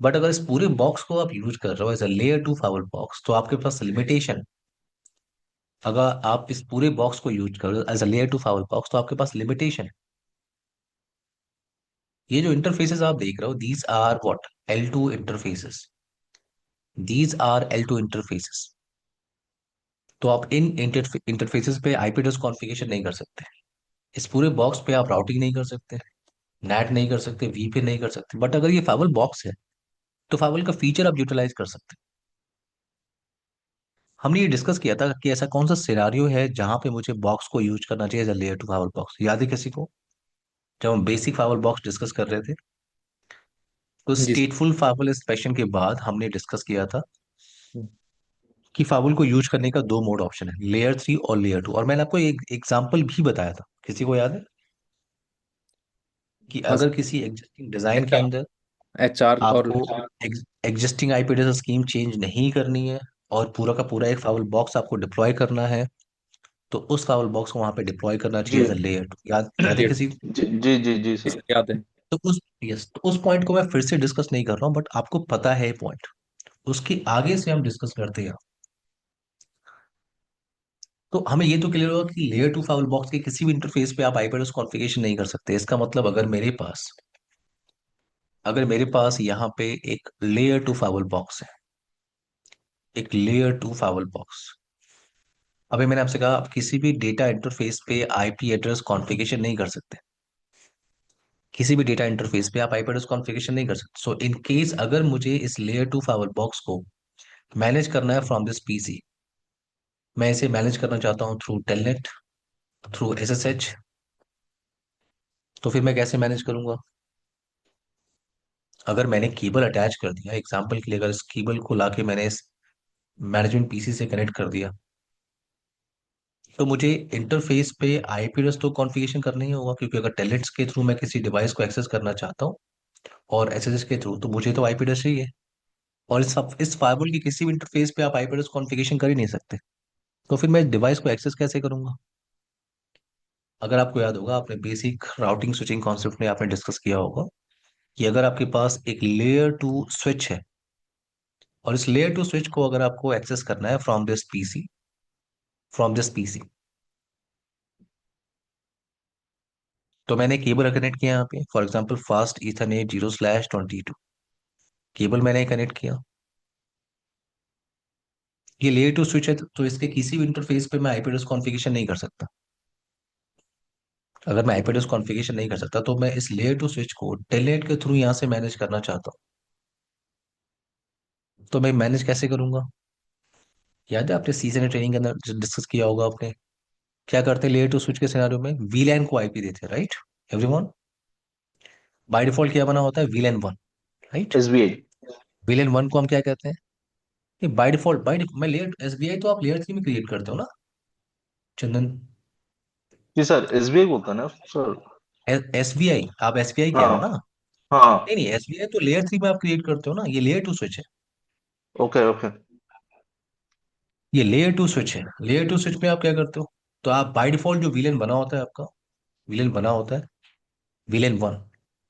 बट अगर इस पूरे बॉक्स को आप यूज कर रहे हो एज अ लेयर 2 फाइवल बॉक्स, तो आपके पास लिमिटेशन, अगर आप इस पूरे बॉक्स को यूज कर रहे हो एज अ लेयर 2 फाइवल बॉक्स, तो आपके पास लिमिटेशन, ये जो इंटरफेसेस आप देख रहे हो, these are what, L2 interfaces, these are L2 interfaces. तो आप इन इंटरफेसेस पे IP एड्रेस कॉन्फ़िगरेशन नहीं कर सकते, इस पूरे बॉक्स पे आप राउटिंग नहीं कर सकते, NAT नहीं कर सकते, VPN नहीं कर सकते। बट अगर ये फाइवल बॉक्स है, तो फाइवल का फीचर आप यूटिलाइज कर सकते हैं। हमने ये डिस्कस किया था कि ऐसा कौन सा सिनारियो है जहां पे मुझे बॉक्स को यूज करना चाहिए एज अ लेयर 2 फाइवल बॉक्स, याद है किसी को, जब हम बेसिक फाइवल बॉक्स डिस्कस कर रहे थे, तो जी सर। स्टेटफुल फाइवल इंस्पेक्शन के बाद हमने डिस्कस किया था हम्म, कि फाइवल को यूज करने का दो मोड ऑप्शन है, लेयर 3 और लेयर 2, और मैंने आपको एक एग्जाम्पल भी बताया था, किसी को याद है, कि हाँ अगर सर। किसी एग्जिस्टिंग डिजाइन के HR अंदर HR और आपको existing IP address scheme change नहीं करनी है, और पूरा का पूरा एक फाइवल बॉक्स आपको डिप्लॉय करना है, तो उस फाइवल बॉक्स को वहां पे डिप्लॉय करना चाहिए जी एज अ लेयर 2। याद याद है लेयर। किसी को? जी जी जी जी जी सर। सर, याद है। तो उस पॉइंट को मैं फिर से डिस्कस नहीं कर रहा हूँ, बट आपको पता है पॉइंट, उसके आगे से हम डिस्कस करते हैं। तो हमें ये तो क्लियर होगा कि लेयर 2 फाइल बॉक्स के किसी भी इंटरफेस पे आप IP एड्रेस कॉन्फ़िगरेशन नहीं कर सकते। इसका मतलब अगर मेरे पास यहाँ पे एक लेयर 2 फाइल बॉक्स है, एक लेयर 2 फाइल बॉक्स, अभी मैंने आपसे कहा आप किसी भी डेटा इंटरफेस पे IP एड्रेस कॉन्फ़िगरेशन नहीं कर सकते, किसी भी डेटा इंटरफेस पे आप IP एड्रेस कॉन्फ़िगरेशन नहीं कर सकते। सो इन केस अगर मुझे इस लेयर 2 फाइल बॉक्स को मैनेज करना है फ्रॉम दिस PC, मैं इसे मैनेज करना चाहता हूँ थ्रू टेलनेट, थ्रू SSH, तो फिर मैं कैसे मैनेज करूंगा? अगर मैंने केबल अटैच कर दिया, एग्जाम्पल के लिए अगर इस केबल को लाके मैंने इस मैनेजमेंट PC से कनेक्ट कर दिया, तो मुझे इंटरफेस पे IP एड्रेस तो कॉन्फ़िगरेशन करना ही होगा, क्योंकि अगर टेलनेट्स के थ्रू मैं किसी डिवाइस को एक्सेस करना चाहता हूँ और SSH के थ्रू, तो मुझे तो IP एड्रेस चाहिए। और इस फायरवॉल की किसी भी इंटरफेस पे आप IP एड्रेस कॉन्फ़िगरेशन कर ही नहीं सकते, तो फिर मैं डिवाइस को एक्सेस कैसे करूंगा? अगर आपको याद होगा, आपने बेसिक राउटिंग स्विचिंग कॉन्सेप्ट में आपने डिस्कस किया होगा कि अगर आपके पास एक लेयर 2 स्विच है, और इस लेयर 2 स्विच को अगर आपको एक्सेस करना है फ्रॉम दिस पीसी, तो मैंने केबल कनेक्ट किया यहाँ पे, for example fast Ethernet 0/22 cable मैंने कनेक्ट किया। ये लेयर टू स्विच है तो इसके किसी भी इंटरफेस पे मैं आईपी एड्रेस कॉन्फ़िगरेशन नहीं कर सकता। अगर मैं आईपी एड्रेस कॉन्फ़िगरेशन नहीं कर सकता तो मैं इस लेयर टू स्विच को टेलनेट के थ्रू यहाँ से मैनेज करना चाहता हूँ, तो मैं मैनेज कैसे करूंगा? याद है आपने सीजन ट्रेनिंग के अंदर डिस्कस किया होगा आपने। क्या करते हैं लेयर टू स्विच के सिनेरियो में, वीलैन को आईपी देते हैं, राइट एवरीवन? बाय डिफॉल्ट क्या बना होता है, वीलैन वन, राइट? एसबीआई। वीलैन वन को हम क्या कहते हैं? नहीं, बाय डिफॉल्ट मैं लेयर एसबीआई तो आप लेयर थ्री में क्रिएट करते हो ना चंदन? जी सर, एसबीआई बोलता है ना सर। एसबीआई, आप एसबीआई कह रहे हो ना? हाँ नहीं हाँ। नहीं, एसबीआई तो लेयर थ्री में आप क्रिएट करते हो ना, ये लेयर टू स्विच है। Okay okay. ये लेयर टू स्विच है। लेयर टू स्विच में आप क्या करते हो? तो आप बाय डिफॉल्ट जो विलेन बना होता है आपका, विलेन बना होता है विलेन वन।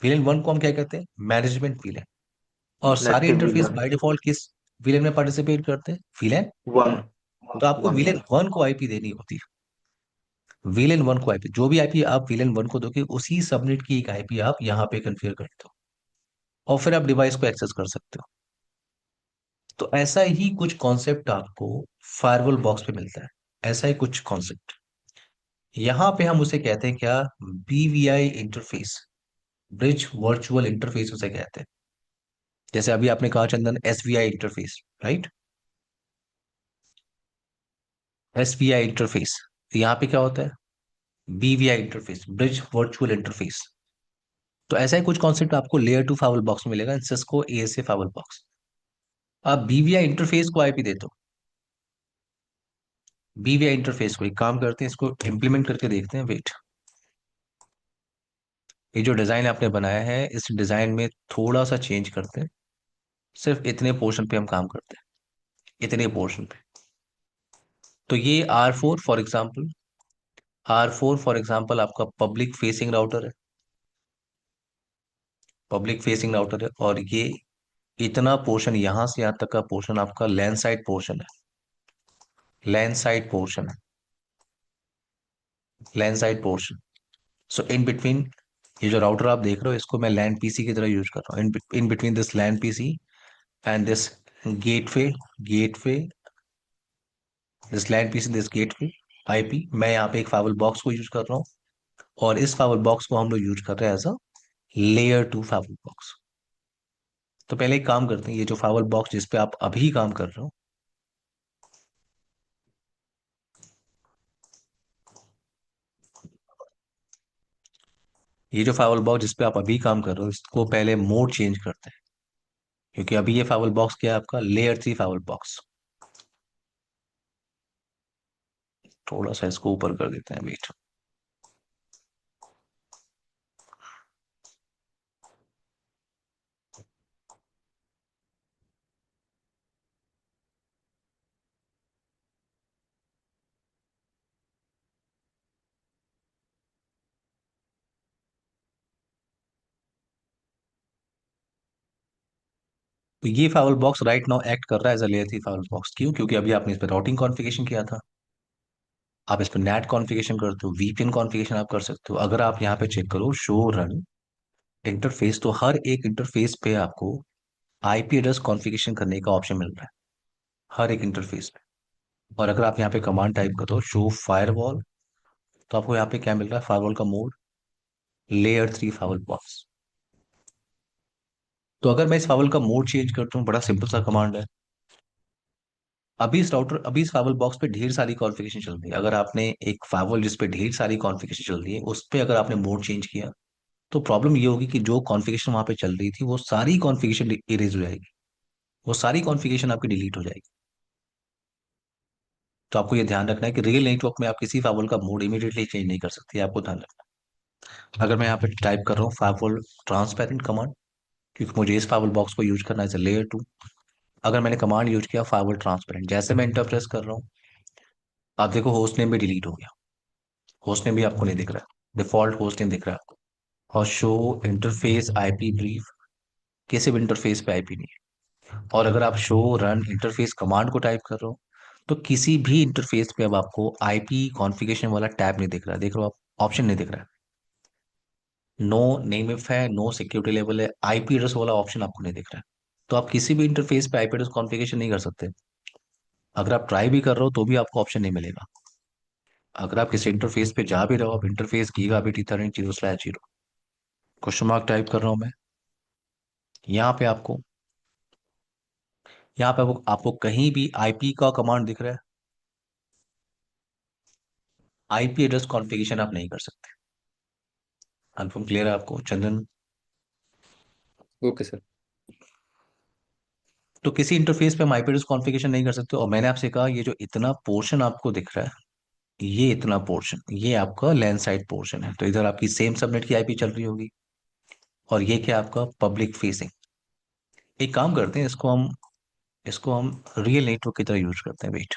विलेन वन को हम क्या कहते हैं, मैनेजमेंट विलेन। और सारे next interface villain by default किस विलेन में पार्टिसिपेट करते हैं, विलेन वन। वन। तो आपको वन विलेन वन। वन को आईपी देनी होती है। विलेन वन को आईपी, जो भी आईपी आप विलेन वन को दोगे उसी सबनेट की एक आईपी आप यहाँ पे कन्फिगर करते हो, और फिर आप डिवाइस को एक्सेस कर सकते हो। तो ऐसा ही कुछ कॉन्सेप्ट आपको फायरवॉल बॉक्स पे मिलता है। ऐसा ही कुछ कॉन्सेप्ट यहाँ पे हम उसे कहते हैं क्या, BVI interface, bridge virtual interface उसे कहते हैं। जैसे अभी आपने कहा चंदन, एसवीआई इंटरफेस, राइट? एसवीआई इंटरफेस, यहाँ पे क्या होता है, BVI interface, bridge virtual interface. तो ऐसा ही कुछ कॉन्सेप्ट आपको लेयर टू फाइवल बॉक्स में मिलेगा, सिस्को एएसए फाइवल बॉक्स। आप बीवीआई इंटरफेस को आईपी देते हो। बीवीआई इंटरफेस को एक काम करते हैं, इसको इंप्लीमेंट करके देखते हैं, वेट। ये जो डिजाइन आपने बनाया है इस डिजाइन में थोड़ा सा चेंज करते हैं। सिर्फ इतने पोर्शन पे हम काम करते हैं, इतने पोर्शन पे। तो ये आर फोर फॉर एग्जाम्पल आपका पब्लिक फेसिंग राउटर है। पब्लिक फेसिंग राउटर है, और ये इतना पोर्शन यहां से यहां तक का पोर्शन आपका लैंड साइड पोर्शन है। लैंड साइड पोर्शन है, land side portion. So in between, ये जो राउटर आप देख रहे हो इसको मैं लैंड पीसी की तरह यूज कर रहा हूँ। In between this land PC and this gateway, gateway, this land PC, this gateway IP, मैं यहाँ पे एक फाइवल बॉक्स को यूज कर रहा हूँ। और इस फाइवल बॉक्स को हम लोग यूज कर रहे हैं as a layer two firewall box. तो पहले एक काम करते हैं, ये जो फाइवल बॉक्स जिस पे आप अभी काम कर रहे हो, ये जो फाइवल बॉक्स जिस पे आप अभी काम कर रहे हो इसको पहले मोड चेंज करते हैं। क्योंकि अभी ये फाइवल बॉक्स क्या है आपका, लेयर थ्री फाइवल बॉक्स। थोड़ा सा इसको ऊपर कर देते हैं, वेट। तो ये firewall box right now act कर रहा है as a layer three firewall box. क्यों? क्योंकि अभी आपने इस पर राउटिंग कॉन्फ़िगरेशन किया था, आप इस पर नेट कॉन्फ़िगरेशन करते हो, वीपीएन कॉन्फ़िगरेशन आप कर सकते हो। अगर आप यहाँ पे चेक करो शो रन इंटरफेस, तो हर एक इंटरफेस पे आपको आईपी एड्रेस कॉन्फ़िगरेशन करने का ऑप्शन मिल रहा है, हर एक इंटरफेस पे। और अगर आप यहाँ पे कमांड टाइप करो शो फायरवॉल, तो आपको यहाँ पे क्या मिल रहा है, फायरवॉल का mode, layer three firewall box. तो अगर मैं इस फायरवॉल का मोड चेंज करता हूँ, बड़ा सिंपल सा कमांड है। अभी इस फायरवॉल बॉक्स पे ढेर सारी कॉन्फ़िगरेशन चल रही है। अगर आपने एक फायरवॉल जिस पे ढेर सारी कॉन्फ़िगरेशन चल रही है उस पे अगर आपने मोड चेंज किया, तो प्रॉब्लम ये होगी कि जो कॉन्फ़िगरेशन वहां पे चल रही थी वो सारी कॉन्फ़िगरेशन इरेज हो जाएगी, वो सारी कॉन्फ़िगरेशन आपकी डिलीट हो जाएगी। तो आपको ये ध्यान रखना है कि रियल नेटवर्क में आप किसी फायरवॉल का मोड इमीडिएटली चेंज नहीं कर सकते, आपको ध्यान रखना है। अगर मैं यहाँ पे टाइप कर रहा हूँ फायरवॉल ट्रांसपेरेंट कमांड, क्योंकि मुझे इस फायरवॉल बॉक्स को यूज करना है एज अ लेयर टू। अगर मैंने कमांड यूज किया फायरवॉल ट्रांसपेरेंट, जैसे मैं इंटर प्रेस कर रहा हूँ, आप देखो होस्ट नेम भी डिलीट हो गया। होस्ट नेम भी आपको नहीं दिख रहा है, डिफॉल्ट होस्ट नेम दिख रहा है आपको। और शो इंटरफेस आईपी ब्रीफ, किसी भी इंटरफेस पे आईपी नहीं है। और अगर आप शो रन इंटरफेस कमांड को टाइप कर रहे हो, तो किसी भी इंटरफेस पे अब आपको आईपी कॉन्फ़िगरेशन वाला टैब नहीं दिख रहा है, देख रहे हो आप, ऑप्शन नहीं दिख रहा है। नो नेम इफ है, नो सिक्योरिटी लेवल है, आईपी एड्रेस वाला ऑप्शन आपको नहीं दिख रहा है। तो आप किसी भी इंटरफेस पे आईपी एड्रेस कॉन्फ़िगरेशन नहीं कर सकते। अगर आप ट्राई भी कर रहे हो तो भी आपको ऑप्शन नहीं मिलेगा। अगर आप किसी इंटरफेस पे जा भी रहे हो, आप interface gigabit ethernet 0/0 question mark type कर रहा हूं मैं। यहाँ पे आपको यहाँ पे आपको कहीं भी आईपी का कमांड दिख रहा है? आईपी एड्रेस कॉन्फ़िगरेशन आप नहीं कर सकते। कन्फर्म क्लियर है आपको चंदन? Okay sir. तो किसी इंटरफेस पे हम आईपी एड्रेस कॉन्फ़िगरेशन नहीं कर सकते। और मैंने आपसे कहा ये जो इतना पोर्शन आपको दिख रहा है, ये इतना पोर्शन ये आपका लैंड साइड पोर्शन है। तो इधर आपकी सेम सबनेट की आईपी चल रही होगी, और ये क्या आपका पब्लिक फेसिंग। एक काम करते हैं, इसको हम रियल नेटवर्क की तरह यूज करते हैं। वेट।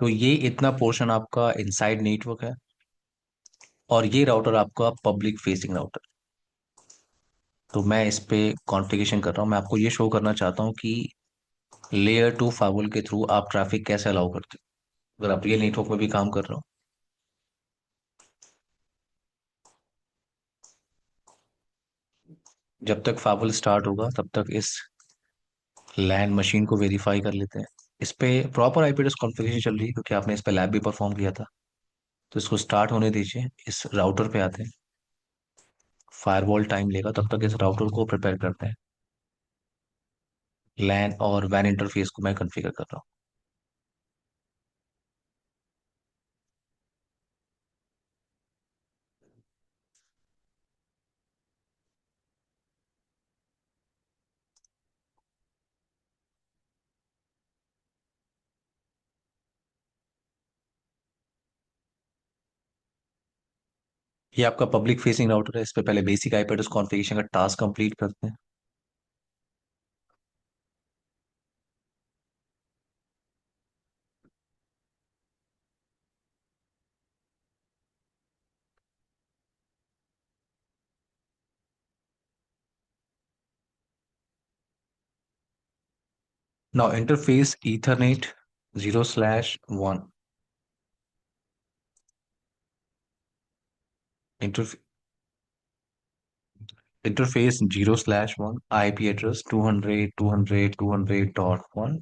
तो ये इतना पोर्शन आपका इनसाइड नेटवर्क है, और ये राउटर आपका पब्लिक फेसिंग राउटर। तो मैं इस पे कॉन्फ़िगरेशन कर रहा हूँ। मैं आपको ये शो करना चाहता हूँ कि लेयर 2 फाइवल के थ्रू आप ट्रैफिक कैसे अलाउ करते हो अगर आप रियल नेटवर्क में भी काम कर रहे हो। जब तक फाइवल स्टार्ट होगा तब तक इस लैंड मशीन को वेरीफाई कर लेते हैं। इस पे प्रॉपर आईपी एड्रेस कॉन्फ़िगरेशन चल रही है, क्योंकि आपने इस पे लैब भी परफॉर्म किया था। तो इसको स्टार्ट होने दीजिए। इस राउटर पे आते हैं। फायरवॉल टाइम लेगा, तब तक इस राउटर को प्रिपेयर करते हैं। लैन और वैन इंटरफेस को मैं कॉन्फ़िगर कर रहा हूँ। ये आपका पब्लिक फेसिंग राउटर है। इस पे पहले बेसिक आईपी एड्रेस कॉन्फ़िगरेशन का टास्क कंप्लीट करते हैं। Now interface ethernet 0/1 interface 0/1 IP address 200.200.200.1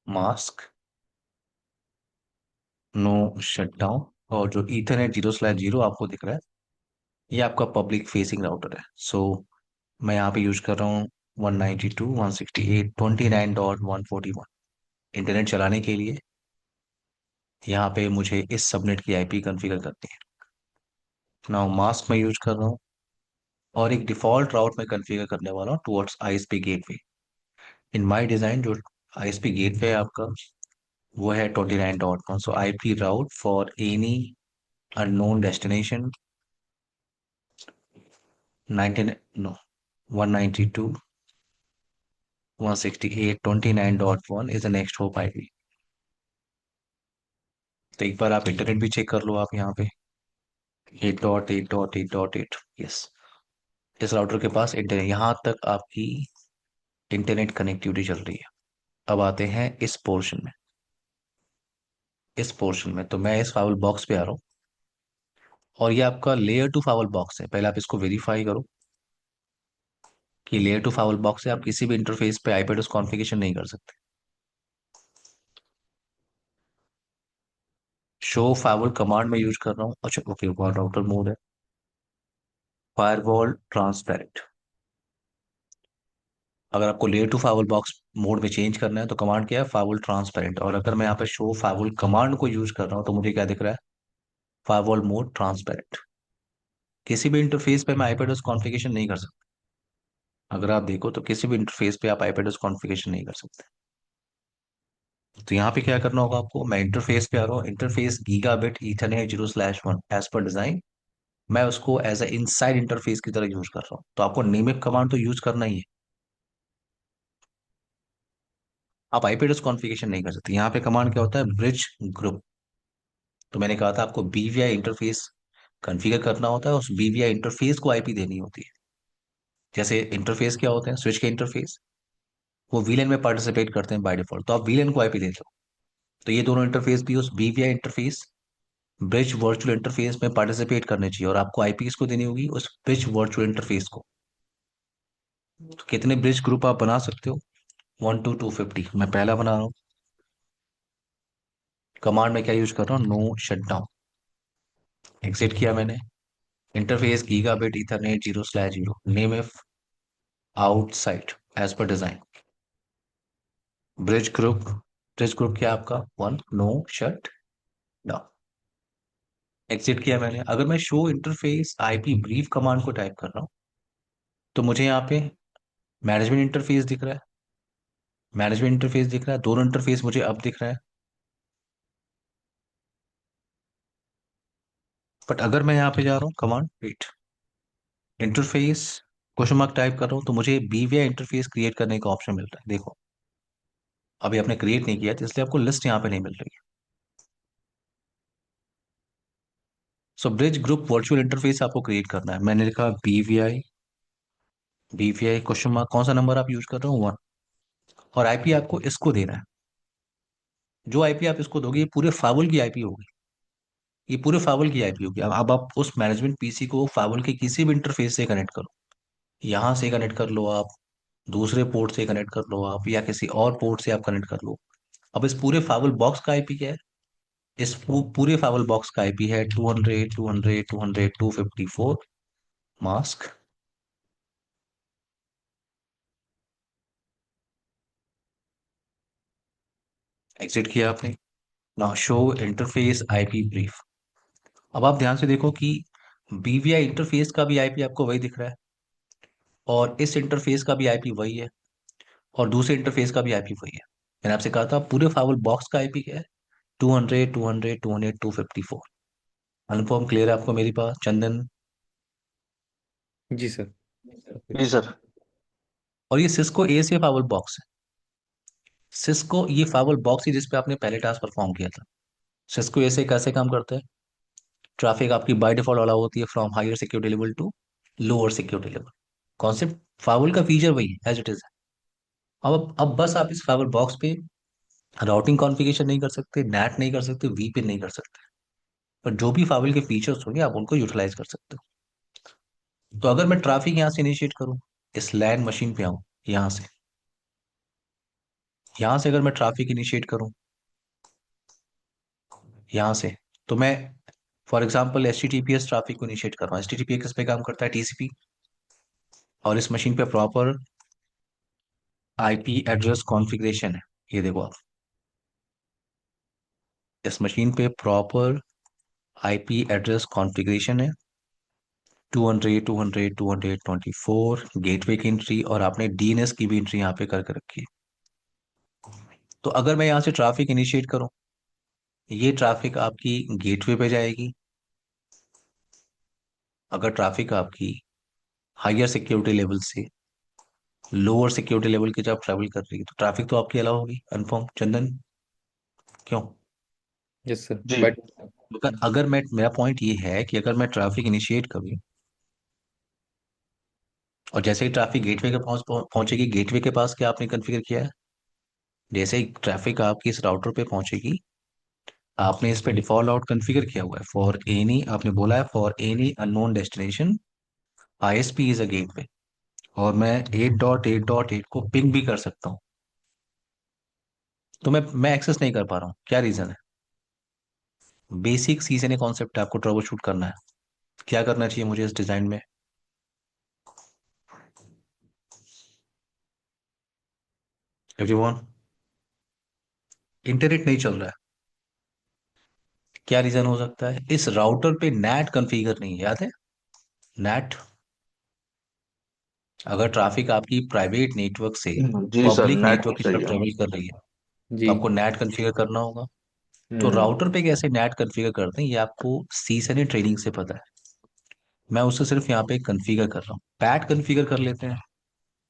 mask no shutdown. और जो ईथरनेट 0/0 आपको दिख रहा है, ये आपका पब्लिक फेसिंग राउटर है। सो मैं यहाँ पे यूज कर रहा हूँ 192.168.29.141 इंटरनेट चलाने के लिए। यहाँ पे मुझे इस सबनेट की आईपी कॉन्फ़िगर करनी है। नाउ मास्क में यूज कर रहा हूँ, और एक डिफॉल्ट राउट में कॉन्फ़िगर करने वाला हूँ towards ISP gateway. In my design जो आईएसपी गेटवे है आपका, वो है 29.1। So IP route for any unknown destination 19 no 192.168.29.1 is the next hop IP. तो एक बार आप इंटरनेट भी चेक कर लो आप यहाँ पे। 8.8.8.8, यस। इस राउटर के पास इंटरनेट, यहाँ तक आपकी इंटरनेट कनेक्टिविटी चल रही है। अब आते हैं इस पोर्शन में तो मैं इस फाइल बॉक्स पे आ रहा हूँ। और ये आपका लेयर 2 फाइल बॉक्स है। पहले आप इसको वेरीफाई करो कि लेयर 2 फाइल बॉक्स से आप किसी भी इंटरफेस पे आईपी एड्रेस कॉन्फ़िगरेशन नहीं कर सकते। शो फाइल कमांड में यूज कर रहा हूँ। अच्छा ओके, राउटर मोड है फायरवॉल ट्रांसपेरेंट। अगर आपको लेयर 2 फाइल बॉक्स मोड में चेंज करना है तो कमांड क्या है? फाइवल ट्रांसपेरेंट। और अगर मैं यहाँ पे शो फाइवल कमांड को यूज कर रहा हूँ तो मुझे क्या दिख रहा है? फाइवल मोड ट्रांसपेरेंट। किसी भी इंटरफेस पे मैं आईपी एड्रेस कॉन्फ़िगरेशन नहीं कर सकता। अगर आप देखो तो किसी भी इंटरफेस पे आप आईपी एड्रेस कॉन्फ़िगरेशन नहीं कर सकते। तो यहाँ पे क्या करना होगा आपको, मैं इंटरफेस पे आ रहा हूँ, इंटरफेस गीगाबिट ईथरनेट 0/1 एज पर डिजाइन। मैं उसको एज ए इनसाइड इंटरफेस की तरह यूज कर रहा हूँ, तो आपको नेमिक कमांड तो यूज करना ही है। आप आईपी एड्रेस कॉन्फ़िगरेशन नहीं कर सकते। यहाँ पे कमांड क्या होता है, ब्रिज ग्रुप। तो मैंने कहा था आपको बीवीआई इंटरफेस कॉन्फ़िगर करना होता है, उस बीवीआई इंटरफेस को आईपी देनी होती है। जैसे इंटरफेस क्या होते हैं, स्विच के इंटरफेस वो वीलैन में पार्टिसिपेट करते हैं बाय डिफॉल्ट, तो आप वीलैन को आईपी देते हो। तो ये दोनों इंटरफेस भी उस BVI interface bridge virtual interface में पार्टिसिपेट करने चाहिए, और आपको आईपी किसको देनी होगी, उस ब्रिज वर्चुअल इंटरफेस को। तो कितने ब्रिज ग्रुप आप बना सकते हो, 1 to 250। मैं पहला बना रहा हूँ। कमांड में क्या यूज कर रहा हूँ, नो शट डाउन। एग्जिट किया मैंने। Interface gigabit ethernet 0/0 name if outside as पर design. Bridge group, bridge group क्या है आपका, 1 नो शट डाउन। एग्जिट किया मैंने। अगर मैं show interface IP brief command को टाइप कर रहा हूँ, तो मुझे यहाँ पे मैनेजमेंट इंटरफेस दिख रहा है, मैनेजमेंट इंटरफेस दिख रहा है, दोनों इंटरफेस मुझे अब दिख रहा है। बट अगर मैं यहाँ पे जा रहा हूँ, command wait, interface question mark type कर रहा हूँ, तो मुझे बीवीआई इंटरफेस क्रिएट करने का ऑप्शन मिल रहा है। देखो, अभी आपने क्रिएट नहीं किया, तो इसलिए आपको लिस्ट यहाँ पे नहीं मिल रही है। सो ब्रिज ग्रुप वर्चुअल इंटरफेस आपको क्रिएट करना है। मैंने लिखा बीवीआई, बीवीआई क्वेश्चन मार्क, कौन सा नंबर आप यूज कर रहे हो, 1। और आईपी आपको इसको देना है। जो आईपी आप इसको दोगे, ये पूरे फावल की आईपी होगी, ये पूरे फावल की आईपी होगी। अब आप उस मैनेजमेंट पीसी को फावल के किसी भी इंटरफेस से कनेक्ट करो, यहाँ से कनेक्ट कर लो आप, दूसरे पोर्ट से कनेक्ट कर लो आप, या किसी और पोर्ट से आप कनेक्ट कर लो। अब इस पूरे फावल बॉक्स का आईपी क्या है, इस पूरे फावल बॉक्स का आईपी है 200 200 200 254 मास्क। एग्जिट किया आपने। Now show interface IP brief. अब आप ध्यान से देखो कि बीवीआई इंटरफेस का भी आईपी आपको वही दिख रहा है, और इस इंटरफेस का भी आईपी वही है, और दूसरे इंटरफेस का भी आईपी वही है। मैंने आपसे कहा था पूरे फावल बॉक्स का आईपी क्या है, 200 200 200 254। अनुपम क्लियर है आपको मेरी बात, चंदन? जी सर। जी सर। और ये सिस्को ए से फावल बॉक्स है। सिस्को ये फावल बॉक्स ही जिस पे आपने पहले टास्क परफॉर्म किया था। सिस्को ए से कैसे काम करता है, ट्रैफिक आपकी बाय डिफॉल्ट अलाउ होती है from higher security level to lower security level. Concept firewall का फीचर वही है एज इट इज। अब बस आप इस फावल बॉक्स पे राउटिंग कॉन्फ़िगरेशन नहीं कर सकते, नैट नहीं कर सकते, वीपीएन नहीं कर सकते, पर जो भी फावल के फीचर्स होंगे आप उनको यूटिलाइज कर सकते हो। तो अगर मैं ट्रैफिक यहाँ से इनिशिएट करूँ, इस लैंड मशीन पे आऊँ, यहाँ से, यहाँ से अगर मैं ट्रैफिक इनिशिएट करूँ, यहाँ से, तो मैं फॉर एग्जाम्पल एचटीटीपीएस ट्रैफिक को इनिशिएट कर रहा हूँ। एचटीटीपीएस किस पे काम करता है, टीसीपी। और इस मशीन पे प्रॉपर आईपी एड्रेस कॉन्फ़िगरेशन है, ये देखो आप, इस मशीन पे प्रॉपर आईपी एड्रेस कॉन्फ़िगरेशन है, 200 200 224 गेटवे की एंट्री, और आपने डीएनएस की भी एंट्री यहाँ पे करके रखी है। तो अगर मैं यहाँ से ट्रैफिक इनिशिएट करूँ, ये ट्रैफिक आपकी गेटवे पे जाएगी। अगर ट्रैफिक आपकी हायर सिक्योरिटी लेवल से लोअर सिक्योरिटी लेवल की जब ट्रैवल कर रही है, तो ट्रैफिक तो आपकी अलाउ होगी। कन्फर्म चंदन, क्यों? Yes sir ji but. अगर मैं, मेरा पॉइंट ये है कि अगर मैं ट्रैफिक इनिशिएट करूँ, और जैसे ही ट्रैफिक गेटवे के पहुंचेगी, गेटवे के पास क्या आपने कॉन्फ़िगर किया है, जैसे ही ट्रैफिक आपकी इस राउटर पे पहुंचेगी, आपने इस पे डिफॉल्ट आउट कॉन्फ़िगर किया हुआ है फॉर एनी, आपने बोला है for any unknown destination ISP is a gateway. और मैं 8.8.8 को पिंग भी कर सकता हूँ। तो मैं एक्सेस नहीं कर पा रहा हूँ, क्या रीजन है? बेसिक सीजन कॉन्सेप्ट है, आपको ट्रबल शूट करना है। क्या करना चाहिए मुझे इस डिजाइन में, एवरीवन? इंटरनेट नहीं चल रहा है, क्या रीजन हो सकता है? इस राउटर पे नैट कॉन्फ़िगर नहीं है, याद है? नैट, अगर ट्रैफिक आपकी प्राइवेट नेटवर्क से जी सर, पब्लिक नेट नेटवर्क की तरफ चाहिए। ट्रेवल कर रही है तो जी। आपको नेट कॉन्फ़िगर करना होगा। तो हम्म। राउटर पे कैसे नेट कॉन्फ़िगर करते हैं ये आपको सी से ट्रेनिंग से पता है। मैं उससे सिर्फ यहाँ पे कॉन्फ़िगर कर रहा हूँ, पैट कॉन्फ़िगर कर लेते हैं।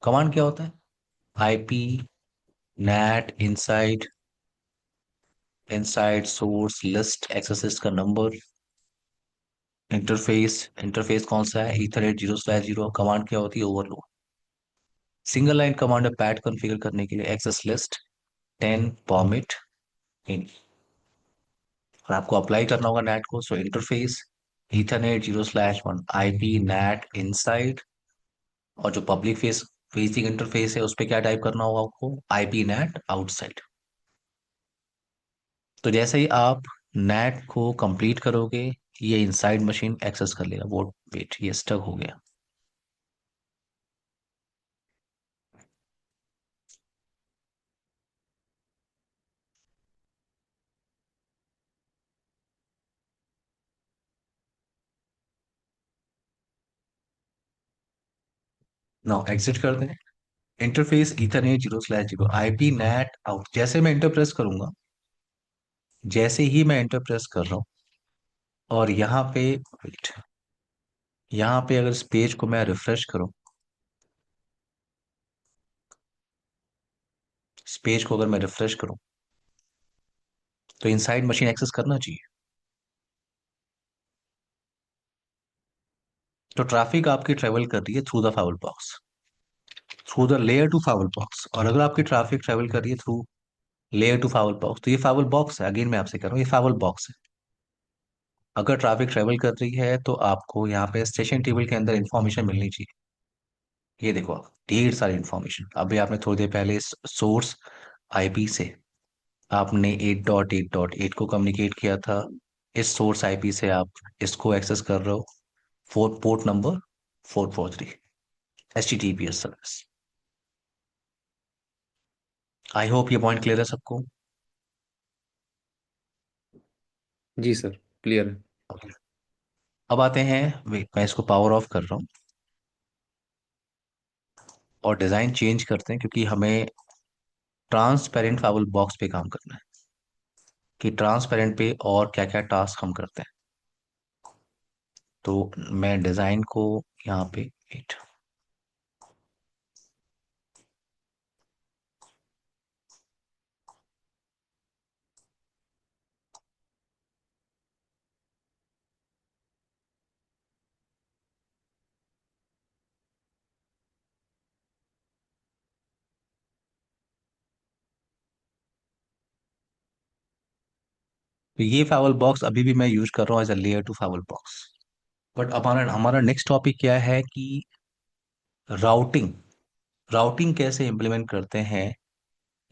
कमांड क्या होता है? IP NAT inside, inside source list access list का नंबर, इंटरफेस, इंटरफेस कौन सा है? ईथरनेट 0/0। कमांड क्या होती है? ओवरलोड। सिंगल लाइन कमांड है पैट कॉन्फ़िगर करने के लिए, एक्सेस लिस्ट 10 परमिट इन। और आपको अप्लाई करना होगा नेट को, so interface ethernet 0/1 IP NAT inside. और जो पब्लिक फेस फेसिंग इंटरफेस है उस पर क्या टाइप करना होगा आपको? IP net outside. तो जैसे ही आप नेट को कंप्लीट करोगे ये इनसाइड मशीन एक्सेस कर लेगा। वो वेट, ये स्टक हो गया। नाउ एग्जिट कर दें। Interface ethernet 0/0 IP net out. जैसे मैं इंटर प्रेस करूंगा, जैसे ही मैं इंटर प्रेस कर रहा हूं और यहाँ पे वेट, यहाँ पे अगर इस पेज को मैं रिफ्रेश करूं, इस पेज को अगर मैं रिफ्रेश करूं तो इनसाइड मशीन एक्सेस करना चाहिए। तो ट्रैफिक आपकी ट्रेवल कर रही है through the firewall box, through the layer two firewall box. और अगर आपकी ट्रैफिक ट्रेवल कर रही है through layer two firewall box तो ये फाउल बॉक्स है। अगेन मैं आपसे कह रहा हूँ ये फाउल बॉक्स है। अगर ट्रैफिक ट्रेवल कर रही है तो आपको यहाँ पे स्टेशन टेबल के अंदर इंफॉर्मेशन मिलनी चाहिए। ये देखो आप, ढेर सारी इंफॉर्मेशन। अभी आपने थोड़ी देर पहले सोर्स आईपी से आपने 8.8.8 को कम्युनिकेट किया था। इस सोर्स आईपी से आप इसको एक्सेस कर रहे हो, four port number 443 HTTPS service. I hope ये पॉइंट क्लियर है सबको। जी सर, क्लियर है। Okay. अब आते हैं, वेट मैं इसको पावर ऑफ कर रहा हूँ और डिजाइन चेंज करते हैं क्योंकि हमें ट्रांसपेरेंट फाउल बॉक्स पे काम करना है कि ट्रांसपेरेंट पे और क्या क्या टास्क हम करते हैं। तो मैं डिजाइन को यहाँ पे वेट, तो ये फाउल बॉक्स अभी भी मैं यूज कर रहा हूँ as a layer two firewall box. But अब हमारा हमारा नेक्स्ट टॉपिक क्या है कि राउटिंग। राउटिंग कैसे इंप्लीमेंट करते हैं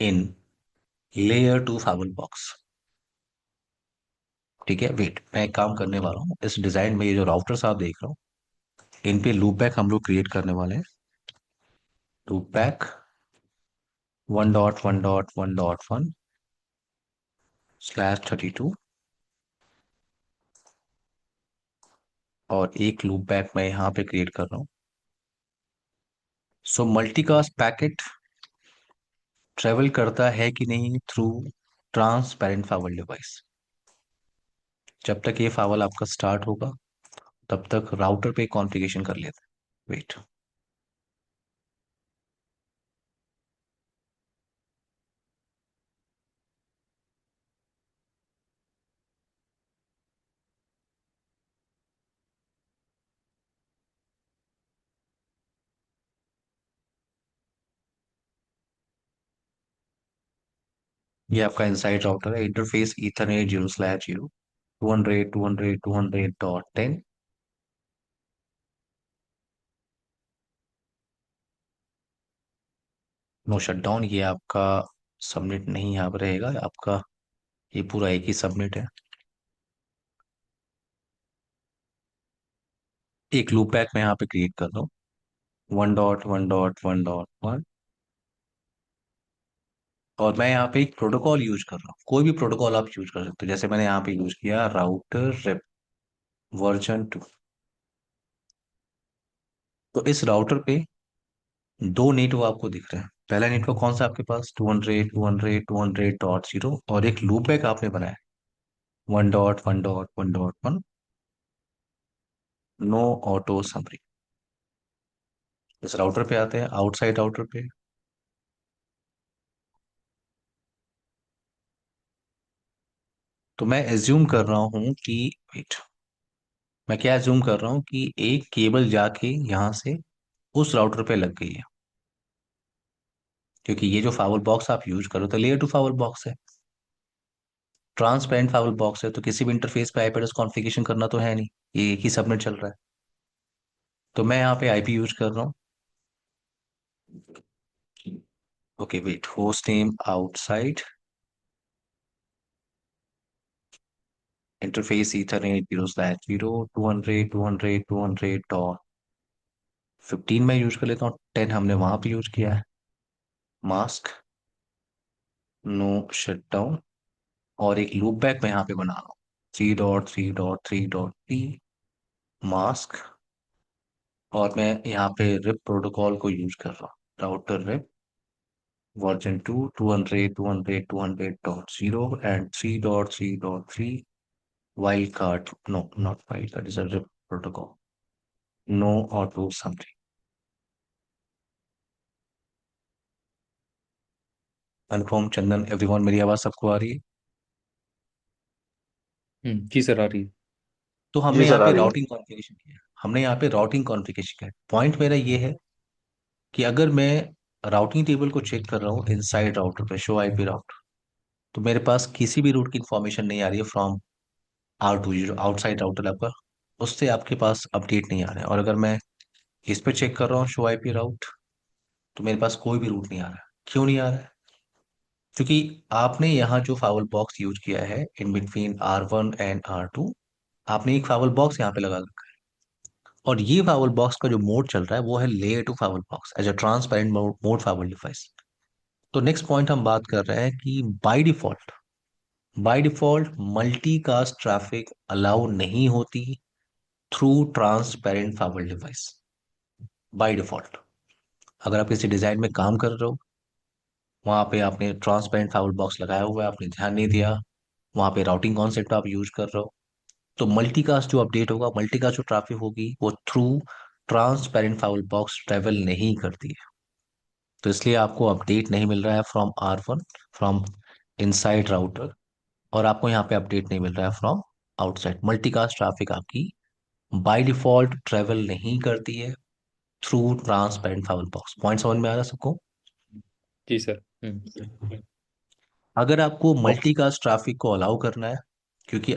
in layer two firewall box. ठीक है, वेट मैं एक काम करने वाला हूँ, इस डिजाइन में ये जो राउटर्स आप देख रहा हूँ इन पे लूपबैक हम लोग क्रिएट करने वाले हैं। लूपबैक 1.1.1.1/32 और एक लूपबैक मैं यहाँ पे क्रिएट कर रहा हूँ। सो मल्टीकास्ट पैकेट ट्रेवल करता है कि नहीं थ्रू ट्रांसपेरेंट फाइल डिवाइस। जब तक ये फाइल आपका स्टार्ट होगा तब तक राउटर पे कॉन्फ़िगरेशन कर लेते हैं। वेट, ये आपका इनसाइड राउटर है। Interface ethernet 0/0 200 200 200.10। नो शटडाउन, ये आपका सबनेट नहीं यहाँ पर रहेगा आपका, ये पूरा एक ही सबनेट है। एक लूप बैक मैं यहाँ पे क्रिएट कर रहा हूँ 1.1.1.1। और मैं यहाँ पे एक प्रोटोकॉल यूज कर रहा हूँ, कोई भी प्रोटोकॉल आप यूज कर सकते हो। जैसे मैंने यहाँ पे यूज किया राउटर रिप वर्जन 2। तो इस राउटर पे दो नेटवर्क आपको दिख रहे हैं। पहला नेटवर्क कौन सा आपके पास, 200 200 200.0, और एक लूप बैक आपने बनाया 1.1.1.1, नो ऑटो समरी। इस राउटर पे आते हैं, आउटसाइड राउटर पे। तो मैं एज्यूम कर रहा हूं कि, वेट, मैं क्या एज्यूम कर रहा हूं कि एक केबल जाके यहां से उस राउटर पे लग गई है, क्योंकि ये जो फावर बॉक्स आप यूज करो तो लेयर टू फावर बॉक्स है, ट्रांसपेरेंट फावर बॉक्स है, तो किसी भी इंटरफेस पे आईपी एड्रेस कॉन्फ़िगरेशन करना तो है नहीं, ये एक ही सबनेट चल रहा है। तो मैं यहाँ पे आईपी यूज कर रहा हूँ। Okay wait, host name outside, interface ethernet 0/0, 200 200 200.15 में यूज कर लेता हूँ, 10 हमने वहां पे यूज किया है। मास्क, नो शट डाउन, और एक लूप बैक मैं यहाँ पे बना रहा हूँ, 3.3.3.3 मास्क, और मैं यहाँ पे रिप प्रोटोकॉल को यूज कर रहा हूँ, router RIP version 2, 200 200 200.0 and 3.3.3 wild card, no not wild card, is a RIP protocol, no auto summary. Anupam, Chandan, everyone, मेरी आवाज सबको आ रही है? जी सर, आ रही है। तो जी हमने यहाँ सर आ पे रही है। राउटिंग कॉन्फ़िगरेशन किया, हमने यहाँ पे राउटिंग कॉन्फ़िगरेशन किया। पॉइंट मेरा ये है कि अगर मैं राउटिंग टेबल को चेक कर रहा हूँ इनसाइड राउटर पे, शो आईपी राउटर, तो मेरे पास किसी भी रूट की इंफॉर्मेशन नहीं आ रही है फ्रॉम R2, जो आउटसाइड राउटर आपका, उससे आपके पास अपडेट नहीं आ रहा है। और अगर मैं इस पे चेक कर रहा हूँ शो आईपी राउट, तो मेरे पास कोई भी रूट नहीं आ रहा है। क्यों नहीं आ रहा है? क्योंकि आपने यहाँ जो फावल बॉक्स यूज किया है in between R1 and R2, आपने एक फावल बॉक्स यहाँ पे लगा रखा है, और ये फावल बॉक्स का जो मोड चल रहा है वो है layer two firewall box as a transparent mode firewall device. तो नेक्स्ट पॉइंट हम बात कर रहे हैं कि by default multicast traffic allow नहीं होती through transparent firewall device, by default. अगर आप किसी डिजाइन में काम कर रहे हो, वहां पे आपने ट्रांसपेरेंट फाउल बॉक्स लगाया हुआ है, आपने ध्यान नहीं दिया, वहां पे राउटिंग कॉन्सेप्ट आप यूज कर रहे हो, तो मल्टीकास्ट जो अपडेट होगा, मल्टीकास्ट जो ट्रैफिक होगी, वो through transparent foul box travel नहीं करती है। तो इसलिए आपको अपडेट नहीं मिल रहा है from R1, from inside router, और आपको यहाँ पे अपडेट नहीं मिल रहा है फ्रॉम आउटसाइड। मल्टीकास्ट ट्रैफिक आपकी बाय डिफॉल्ट ट्रेवल नहीं करती है through transparent foul box. Point समझ में आ रहा है सबको? जी सर। अगर आपको ओके। मल्टीकास्ट ट्रैफिक को अलाउ करना है, क्योंकि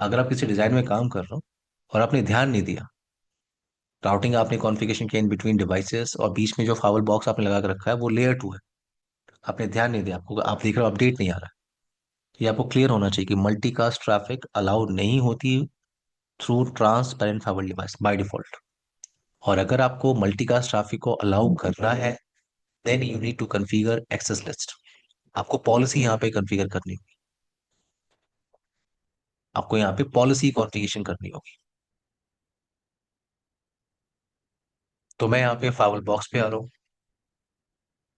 अगर आप किसी डिजाइन में काम कर रहे हो और आपने ध्यान नहीं दिया, राउटिंग आपने कॉन्फ़िगरेशन किया इन बिटवीन डिवाइसेस, और बीच में जो फावल बॉक्स आपने लगा के रखा है वो लेयर 2 है, आपने ध्यान नहीं दिया, आपको, आप देख रहे हो अपडेट नहीं आ रहा है, ये आपको क्लियर होना चाहिए कि मल्टीकास्ट ट्रैफिक अलाउ नहीं होती through transparent firewall device by default. और अगर आपको मल्टीकास्ट ट्रैफिक को अलाउ करना है, then you need to configure access list. आपको पॉलिसी यहाँ पे कॉन्फ़िगर करनी होगी, आपको यहाँ पे पॉलिसी कॉन्फ़िगरेशन करनी होगी। तो मैं यहाँ पे फावल बॉक्स पे आ रहा हूँ,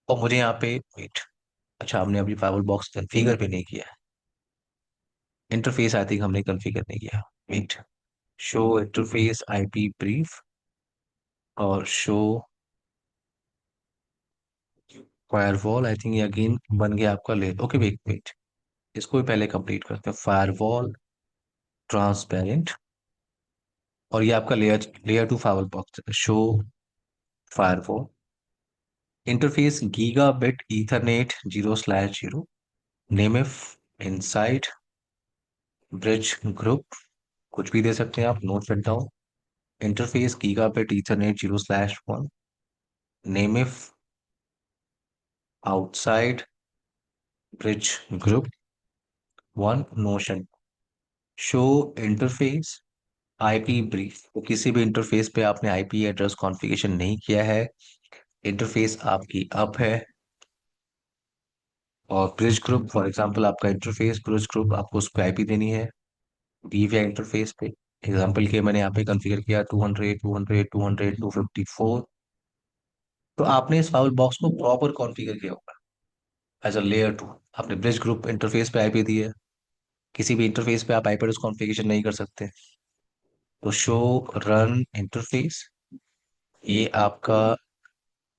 और मुझे यहाँ पे, वेट, अच्छा हमने अभी फावल बॉक्स कॉन्फ़िगर भी नहीं किया है, इंटरफेस आई थिंक हमने कॉन्फ़िगर नहीं किया। Wait, show interface IP brief, और शो फायरवॉल, आई थिंक ये अगेन बन गया आपका ले, ओके वेट वेट, इसको भी पहले कंप्लीट करते हैं, फायरवॉल ट्रांसपेरेंट, और ये आपका layer layer two firewall box, show firewall interface gigabit ethernet 0/0, name if inside bridge group, कुछ भी दे सकते हैं आप, no shut down, interface gigabit ethernet 0/1, name if outside bridge group 1, no shut, show interface IP brief. तो किसी भी interface पे आपने आईपी एड्रेस कॉन्फ़िगरेशन नहीं किया है, इंटरफेस आपकी अप है, और ब्रिज ग्रुप फॉर एग्जांपल आपका इंटरफेस ब्रिज ग्रुप, आपको उस पर आईपी देनी है बीवी इंटरफेस पे। एग्जांपल के मैंने यहाँ पे कॉन्फ़िगर किया 200 200 200 254, तो आपने इस फाइल बॉक्स को प्रॉपर कॉन्फ़िगर किया होगा एज अ लेयर टू। आपने ब्रिज ग्रुप इंटरफेस पे आईपी दी है, किसी भी इंटरफेस पे आप आईपी एड्रेस कॉन्फ़िगरेशन नहीं कर सकते। तो शो रन इंटरफेस, ये आपका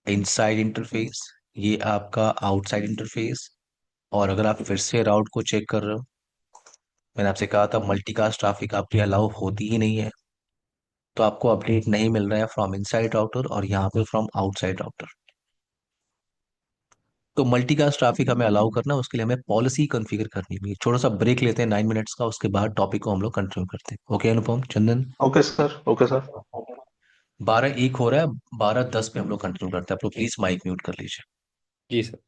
इनसाइड इंटरफेस, ये आपका आउटसाइड इंटरफेस। और अगर आप फिर से राउट को चेक कर रहे हो, मैंने आपसे कहा था मल्टीकास्ट ट्रैफिक आपकी अलाउ होती ही नहीं है, तो आपको अपडेट नहीं मिल रहा है फ्रॉम इनसाइड राउटर और यहाँ पे फ्रॉम आउटसाइड राउटर। तो मल्टीकास्ट ट्रैफिक हमें अलाउ करना है, उसके लिए हमें पॉलिसी कॉन्फ़िगर करनी है। छोटा सा ब्रेक लेते हैं 9 मिनट्स का, उसके बाद टॉपिक को हम लोग कंटिन्यू करते हैं। Okay Anupam, Chandan. Okay sir, okay sir. 12:01 हो रहा है, 12:10 पे हम लोग कंटिन्यू करते हैं। आप लोग प्लीज माइक म्यूट कर लीजिए। जी सर।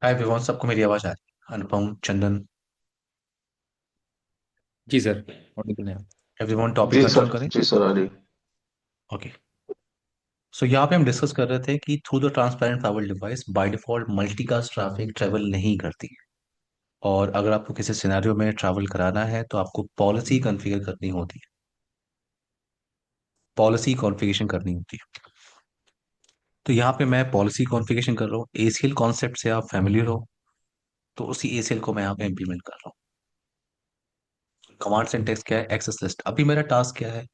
हाय विवान, सबको मेरी आवाज़ आ रही है? अनुपम, चंदन, जी सर, ऑडिबल है। एवरीवन, टॉपिक जी कंटिन्यू सर, करें। जी सर, आ रही। ओके। सो यहाँ पे हम डिस्कस कर रहे थे कि through the transparent travel device by default multicast traffic travel नहीं करती। और अगर आपको किसी सिनेरियो में ट्रैवल कराना है तो आपको पॉलिसी कॉन्फ़िगर करनी होती है, पॉलिसी कॉन्फ़िगरेशन करनी होती है। तो यहाँ पे मैं पॉलिसी कॉन्फ़िगरेशन कर रहा हूँ। एसीएल कॉन्सेप्ट से आप फैमिलियर हो, तो उसी एसीएल को मैं यहाँ पे इम्प्लीमेंट कर रहा हूँ। कमांड सिंटेक्स क्या है? Access list. अभी मेरा टास्क क्या है?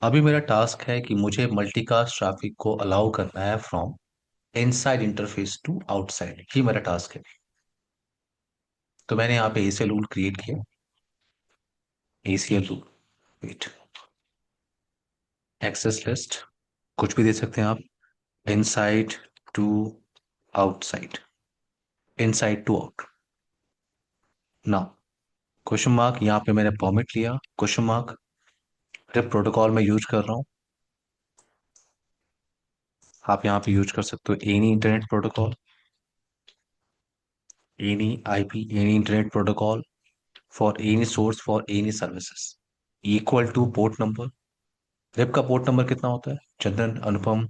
अभी मेरा टास्क है कि मुझे मल्टीकास्ट ट्रैफिक को अलाउ करना है from inside interface to outside. ये मेरा टास्क है। तो मैंने यहाँ पे एसीएल रूल क्रिएट किया। ACL rule, wait, access list, कुछ भी दे सकते हैं आप। Inside to outside, inside to out. Now question mark, यहाँ पे मैंने परमिट लिया, क्वेश्चन मार्क। फिर प्रोटोकॉल में यूज कर रहा हूँ। आप यहाँ पे यूज कर सकते हो any internet protocol, any IP, any internet protocol for any source for any services, equal two port number. Web का पोर्ट नंबर कितना होता है चंदन, अनुपम?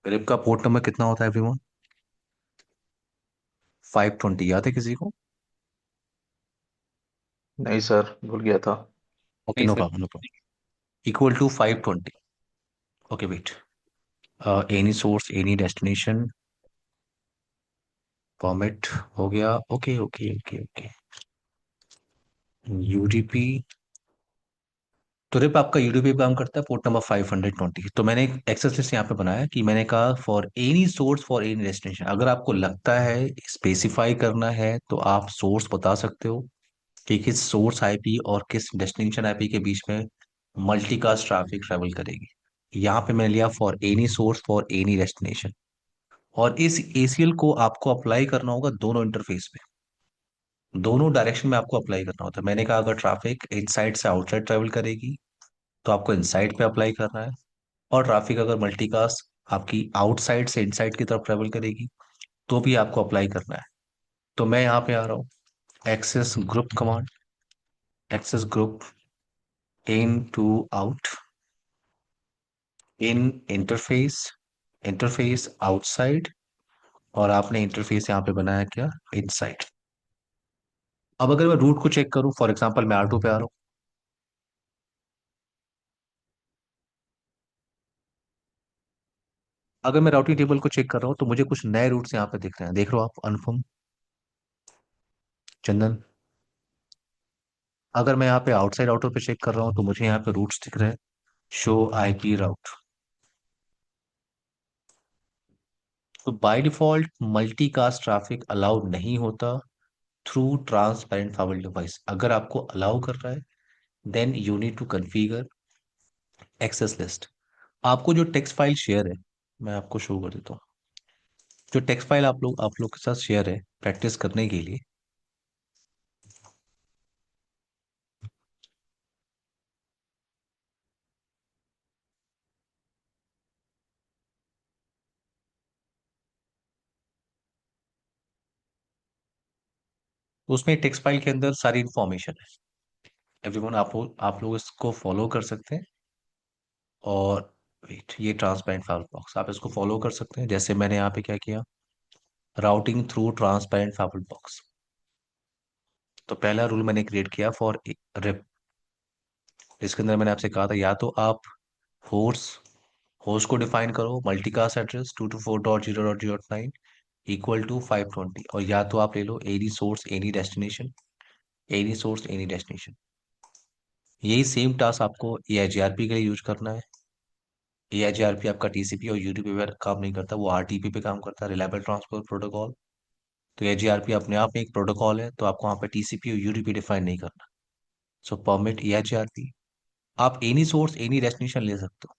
वेब का पोर्ट नंबर कितना होता है एवरीवन? 520, याद है किसी को? नहीं सर, भूल गया था। ओके, नहीं no sir. Problem, no problem. Equal to 520। Okay wait, any source any destination, format हो गया। Okay okay okay okay. UDP, तो रिप आपका यूडीपी पे काम करता है पोर्ट नंबर 520। तो मैंने एक एक्सेस लिस्ट यहाँ पे बनाया कि मैंने कहा for any source for any destination. अगर आपको लगता है स्पेसिफाई करना है तो आप सोर्स बता सकते हो कि किस सोर्स आईपी और किस डेस्टिनेशन आईपी के बीच में मल्टीकास्ट ट्रैफिक ट्रेवल करेगी। यहाँ पे मैंने लिया for any source for any destination. और इस एसीएल को आपको अप्लाई करना होगा दोनों इंटरफेस पे, दोनों डायरेक्शन में आपको अप्लाई करना होता है। मैंने कहा अगर ट्रैफिक इनसाइड से आउटसाइड ट्रेवल करेगी तो आपको इनसाइड पे अप्लाई करना है। और ट्रैफिक अगर मल्टीकास्ट आपकी आउटसाइड से इनसाइड की तरफ ट्रेवल करेगी तो भी आपको अप्लाई करना है। तो मैं यहाँ पे आ रहा हूँ, access group command, access group in to out, in interface, interface outside, और आपने इंटरफेस यहाँ पे बनाया क्या? इनसाइड। अब अगर मैं रूट को चेक करूं, फॉर एग्जांपल मैं R2 पे आ रहा हूँ। अगर मैं राउटिंग टेबल को चेक कर रहा हूँ तो मुझे कुछ नए रूट्स यहाँ पे दिख रहे हैं। देख रहे हो आप अनुपम, चंदन? अगर मैं यहाँ पे आउटसाइड आउटर पे चेक कर रहा हूँ तो मुझे यहाँ पे रूट्स दिख रहे हैं, शो आईपी राउट। तो by default multicast traffic allow नहीं होता थ्रू ट्रांसपेरेंट फाइल डिवाइस। अगर आपको अलाउ कर रहा है then you need to configure access list. आपको जो टेक्स्ट फाइल शेयर है, मैं आपको शो कर देता हूँ। जो टेक्स्ट फाइल आप लोग के साथ शेयर है प्रैक्टिस करने के लिए, उसमें टेक्स्ट फाइल के अंदर सारी इंफॉर्मेशन है। एवरीवन, आप लोग इसको फॉलो कर सकते हैं। और वेट, ये ट्रांसपेरेंट फाइल बॉक्स आप इसको फॉलो कर सकते हैं। जैसे मैंने यहाँ पे क्या किया, routing through transparent file box. तो पहला रूल मैंने क्रिएट किया फॉर रिप। इसके अंदर मैंने आपसे कहा था या तो आप होस्ट होस्ट को डिफाइन करो मल्टीकास्ट एड्रेस 224.0.0.9 इक्वल टू 520, और या तो आप ले लो any source any destination, any source any destination. यही सेम टास्क आपको एआईजीआरपी के लिए यूज करना है। एआईजीआरपी आपका टीसीपी और यूडीपी पे काम नहीं करता, वो आरटीपी पे काम करता है, रिलायबल ट्रांसपोर्ट प्रोटोकॉल। तो एआईजीआरपी अपने आप में एक प्रोटोकॉल है, तो आपको वहाँ पे टीसीपी और यूडीपी डिफाइन नहीं करना। सो परमिट एआईजीआरपी, आप एनी सोर्स एनी डेस्टिनेशन ले सकते हो।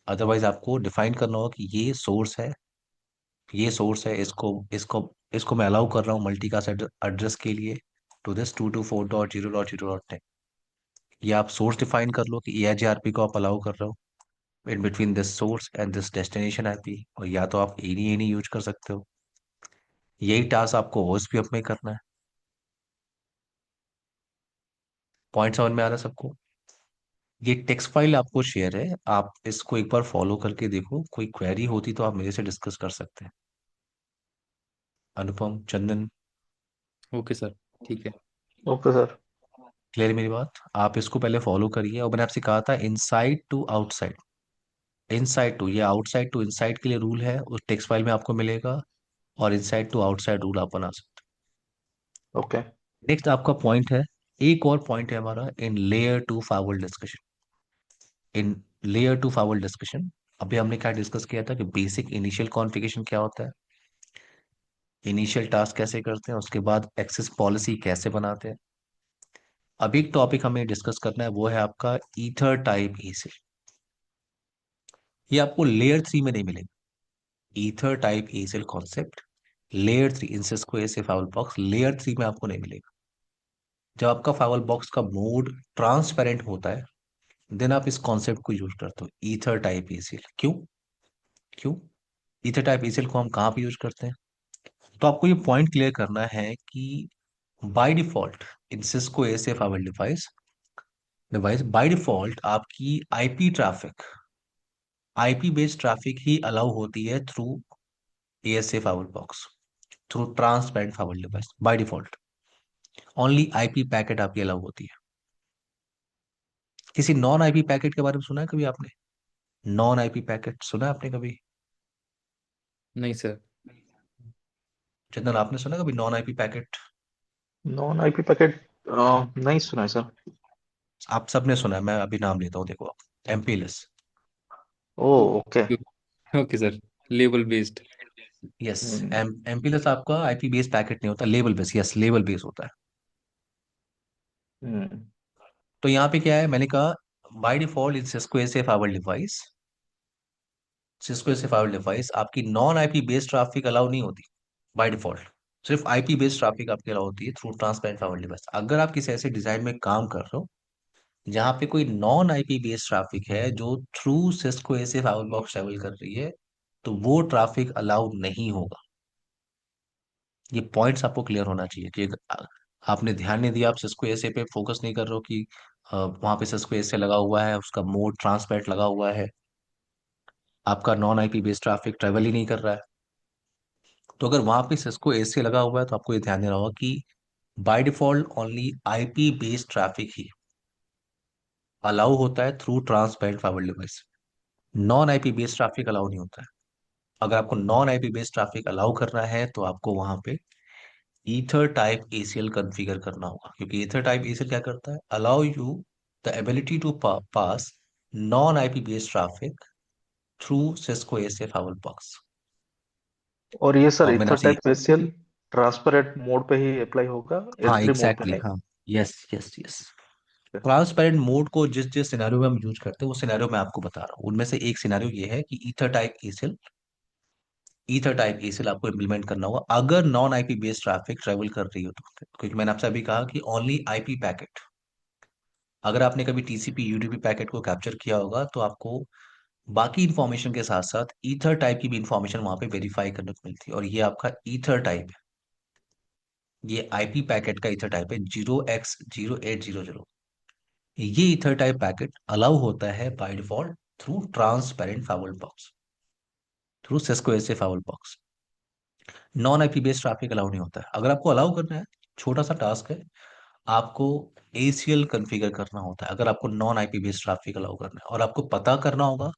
अदरवाइज आपको डिफाइन करना होगा कि ये सोर्स है, ये सोर्स है, इसको इसको इसको मैं अलाउ कर रहा हूँ मल्टीकास्ट एड्रेस के लिए टू दिस 224.0.0.10। ये आप सोर्स डिफाइन कर लो कि एआईजीआरपी को आप अलाउ कर रहे हो। In between this source and this destination IP, और या तो आप एनी एनी यूज कर सकते हो। यही टास्क आपको ओएसपीएफ में करना है। पॉइंट समझ में आ रहा है सबको? ये टेक्स्ट फाइल आपको शेयर है, आप इसको एक बार फॉलो करके देखो। कोई क्वेरी होती तो आप मेरे से डिस्कस कर सकते हैं। अनुपम, चंदन, ओके सर, ठीक है। Okay sir. क्लियर मेरी बात? आप इसको पहले फॉलो करिए। और मैंने आपसे कहा था inside to outside, inside to, ये आउटसाइड टू इनसाइड के लिए रूल है, उस टेक्स्ट फाइल में आपको मिलेगा। और इनसाइड टू आउटसाइड रूल आप बना सकते ओके। हो। नेक्स्ट आपका पॉइंट है, एक और पॉइंट है हमारा, in layer two firewall discussion. In layer two firewall discussion, अभी हमने क्या डिस्कस किया था कि बेसिक इनिशियल कॉन्फ़िगरेशन क्या होता है, इनिशियल टास्क कैसे करते हैं, उसके बाद एक्सेस पॉलिसी कैसे बनाते हैं। अभी एक टॉपिक हमें डिस्कस करना है, वो है आपका ईथर टाइप ईसेल। ये आपको लेयर थ्री में नहीं मिलेगा। Ether type ACL concept layer three, in Cisco ASA firewall box layer three में आपको नहीं मिलेगा। जब आपका फाइवल बॉक्स का मोड ट्रांसपेरेंट होता है, देन आप इस कॉन्सेप्ट को यूज करते हो, ईथर टाइप ईसेल। क्यों? क्यों ईथर टाइप ईसेल को हम कहाँ पे यूज करते हैं? तो आपको ये पॉइंट क्लियर करना है कि by default in Cisco ASA firewall device device by default आपकी IP traffic, IP based traffic ही अलाउ होती है through ASA firewall box, through transparent firewall device. By default only IP packet आपकी allow होती है। किसी नॉन आईपी पैकेट के बारे में सुना है कभी आपने? नॉन आईपी पैकेट सुना है आपने कभी? नहीं सर। चंदन, आपने सुना कभी non IP packet? Non IP packet नहीं सुना है सर। आप सबने सुना है, मैं अभी नाम लेता हूँ, देखो आप, MPLS. Oh, okay. Okay sir, label based. Yes. Hmm. MPLS आपका आईपी बेस्ड पैकेट नहीं होता, label base, yes label base होता है। हम्म। तो यहाँ पे क्या है, मैंने कहा by default in Cisco ASA firewall device, Cisco ASA firewall device आपकी non IP based traffic allow नहीं होती बाय डिफॉल्ट। सिर्फ आईपी बेस्ड ट्रैफिक आपकी अलाउ होती है थ्रू ट्रांसपेरेंट फाइवल डिवाइस। अगर आप किसी ऐसे डिजाइन में काम कर रहे हो जहाँ पे कोई नॉन आईपी बेस्ड ट्रैफिक है जो through Cisco ASA firewall box travel कर रही है, तो वो ट्रैफिक अलाउ नहीं होगा। ये पॉइंट्स आपको क्लियर होना चाहिए कि आपने ध्यान नहीं दिया, आप सिस्को एसे पे फोकस नहीं कर रहे हो कि वहां पे सिस्को एसे लगा हुआ है, उसका मोड ट्रांसपेरेंट लगा हुआ है, आपका non IP based traffic travel ही नहीं कर रहा है। तो अगर वहां पे सिस्को एसे लगा हुआ है तो आपको ये ध्यान देना होगा कि by default only IP based traffic ही अलाउ होता है through transparent fibre device. Non IP based traffic allow नहीं होता है। अगर आपको non IP based traffic allow करना है तो आपको वहां पे ईथर टाइप एसीएल कॉन्फ़िगर करना होगा, क्योंकि ईथर टाइप एसीएल क्या करता है, allow you the ability to pass non IP based traffic through Cisco ASA firewall box. और ये सर और मैंने इथर आपसे, टाइप फेशियल ट्रांसपेरेंट मोड पे ही अप्लाई होगा, हाँ एल थ्री मोड पे एग्जैक्टली, नहीं? हाँ, yes yes yes. Transparent mode को जिस जिस सिनेरियो में हम यूज करते हैं वो सिनेरियो मैं आपको बता रहा हूँ। उनमें से एक सिनेरियो ये है कि ईथर टाइप एसीएल आपको इम्प्लीमेंट करना होगा अगर non IP based traffic travel कर रही हो तो। क्योंकि मैंने आपसे अभी कहा कि ओनली आईपी पैकेट, अगर आपने कभी टीसीपी यूडीपी पैकेट को कैप्चर किया होगा तो आपको बाकी इंफॉर्मेशन के साथ साथ ईथर टाइप की भी इंफॉर्मेशन वहां पे वेरीफाई करने को मिलती है, और ये आपका ईथर टाइप है। ये आईपी पैकेट का ईथर टाइप है 0x0800। ये ईथर टाइप पैकेट अलाउ होता है by default through transparent firewall box, through Cisco ASA firewall box. Non IP based traffic allow नहीं होता है। अगर आपको अलाउ करना है, छोटा सा टास्क है, आपको एसीएल कॉन्फ़िगर करना होता है अगर आपको non IP based traffic allow करना है, और आपको पता करना होगा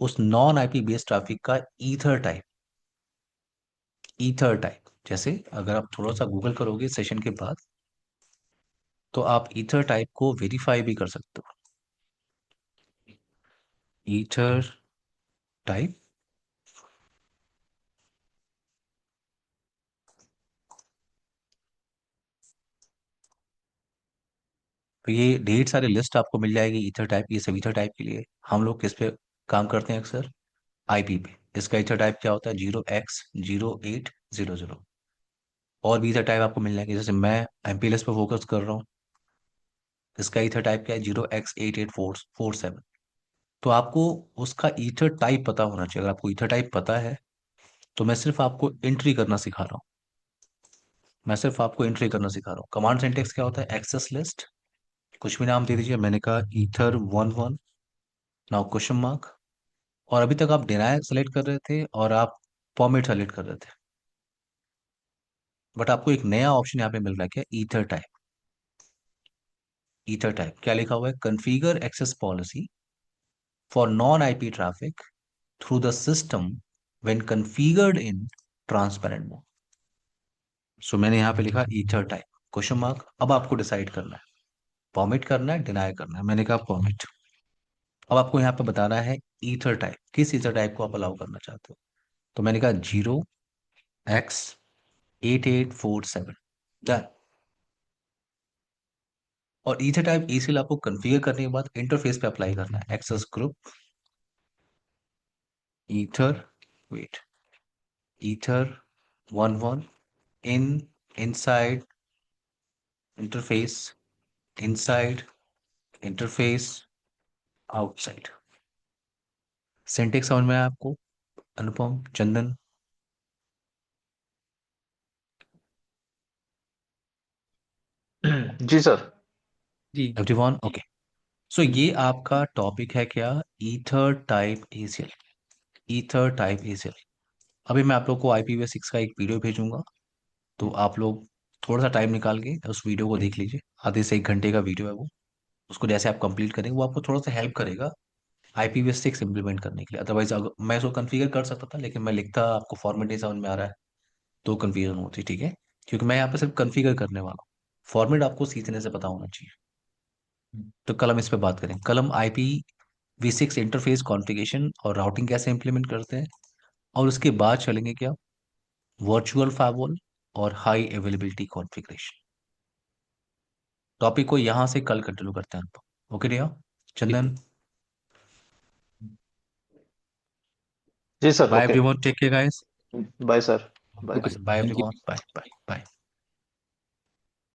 उस नॉन आईपी बेस्ड ट्रैफिक का ईथर टाइप। ईथर टाइप जैसे अगर आप थोड़ा सा गूगल करोगे सेशन के बाद, तो आप ईथर टाइप को वेरीफाई भी कर सकते हो। ईथर टाइप, तो ये ढेर सारे लिस्ट आपको मिल जाएगी ईथर टाइप, ये सब ईथर टाइप के लिए। हम लोग किस पे काम करते हैं अक्सर? आईपी पे। इसका ईथर टाइप क्या होता है? 0x0800। और भी ईथर टाइप आपको मिल जाएंगे, जैसे मैं एमपीएलएस पे फोकस कर रहा हूँ, इसका ईथर टाइप क्या है? 0x8847। तो आपको उसका ईथर टाइप पता होना चाहिए। अगर आपको ईथर टाइप पता है तो मैं सिर्फ आपको एंट्री करना सिखा रहा हूँ। मैं सिर्फ आपको एंट्री करना सिखा रहा हूँ। कमांड सिंटेक्स क्या होता है? एक्सेस लिस्ट, कुछ भी नाम दे दीजिए। मैंने कहा ईथर 11, नाउ क्वेश्चन मार्क। और अभी तक आप डिनाई सेलेक्ट कर रहे थे और आप फॉर्मेट सेलेक्ट कर रहे थे, बट आपको एक नया ऑप्शन यहाँ पे मिल रहा है, क्या? Ether type. ईथर टाइप क्या लिखा हुआ है? Configure access policy for non IP traffic through the system when configured in transparent mode. So मैंने यहाँ पे लिखा ईथर टाइप क्वेश्चन मार्क। अब आपको डिसाइड करना है, फॉर्मेट करना है, डिनाई करना है। मैंने कहा फॉर्मेट। अब आपको यहाँ पे बताना है ईथर टाइप, किस ईथर टाइप को आप अलाउ करना चाहते हो। तो मैंने कहा 0x8847 डन। और ईथर टाइप इसीलिए आपको कॉन्फ़िगर करने के बाद इंटरफेस पे अप्लाई करना है। Access group ether, wait, ether 11 in, inside interface, inside interface, outside. Syntax समझ में आया आपको? अनुपम, चंदन, जी सर। जी। एवरीवन? ओके। सो ये आपका टॉपिक है क्या? Ether type ACL. Ether type ACL. अभी मैं आप लोग को IPv6 का एक वीडियो भेजूंगा, तो आप लोग थोड़ा सा टाइम निकाल के उस वीडियो को देख लीजिए। आधे से 1 घंटे का वीडियो है वो। उसको जैसे आप कंप्लीट करेंगे वो आपको थोड़ा सा हेल्प करेगा IPv6 इम्प्लीमेंट करने के लिए। अदरवाइज अगर मैं इसको कॉन्फ़िगर कर सकता था, लेकिन मैं लिखता, आपको फॉर्मेट नहीं समझ में आ रहा है तो कंफ्यूजन होती, ठीक है? क्योंकि मैं यहाँ पे सिर्फ कॉन्फ़िगर करने वाला हूँ। फॉर्मेट आपको सीखने से पता होना चाहिए। तो कल हम इस पे बात करें। कल हम IPv6 इंटरफेस कॉन्फ़िगरेशन और राउटिंग कैसे इंप्लीमेंट करते हैं, और उसके बाद चलेंगे क्या, वर्चुअल फायरवॉल और हाई अवेलेबिलिटी कॉन्फ़िगरेशन। टॉपिक को यहाँ से कल कंटिन्यू करते हैं हम। Okay dear? ठीक चंदन, है। जी sir, bye okay. Everyone, take care guys. Bye sir, bye. Okay sir, bye thank you. Everyone, bye bye bye.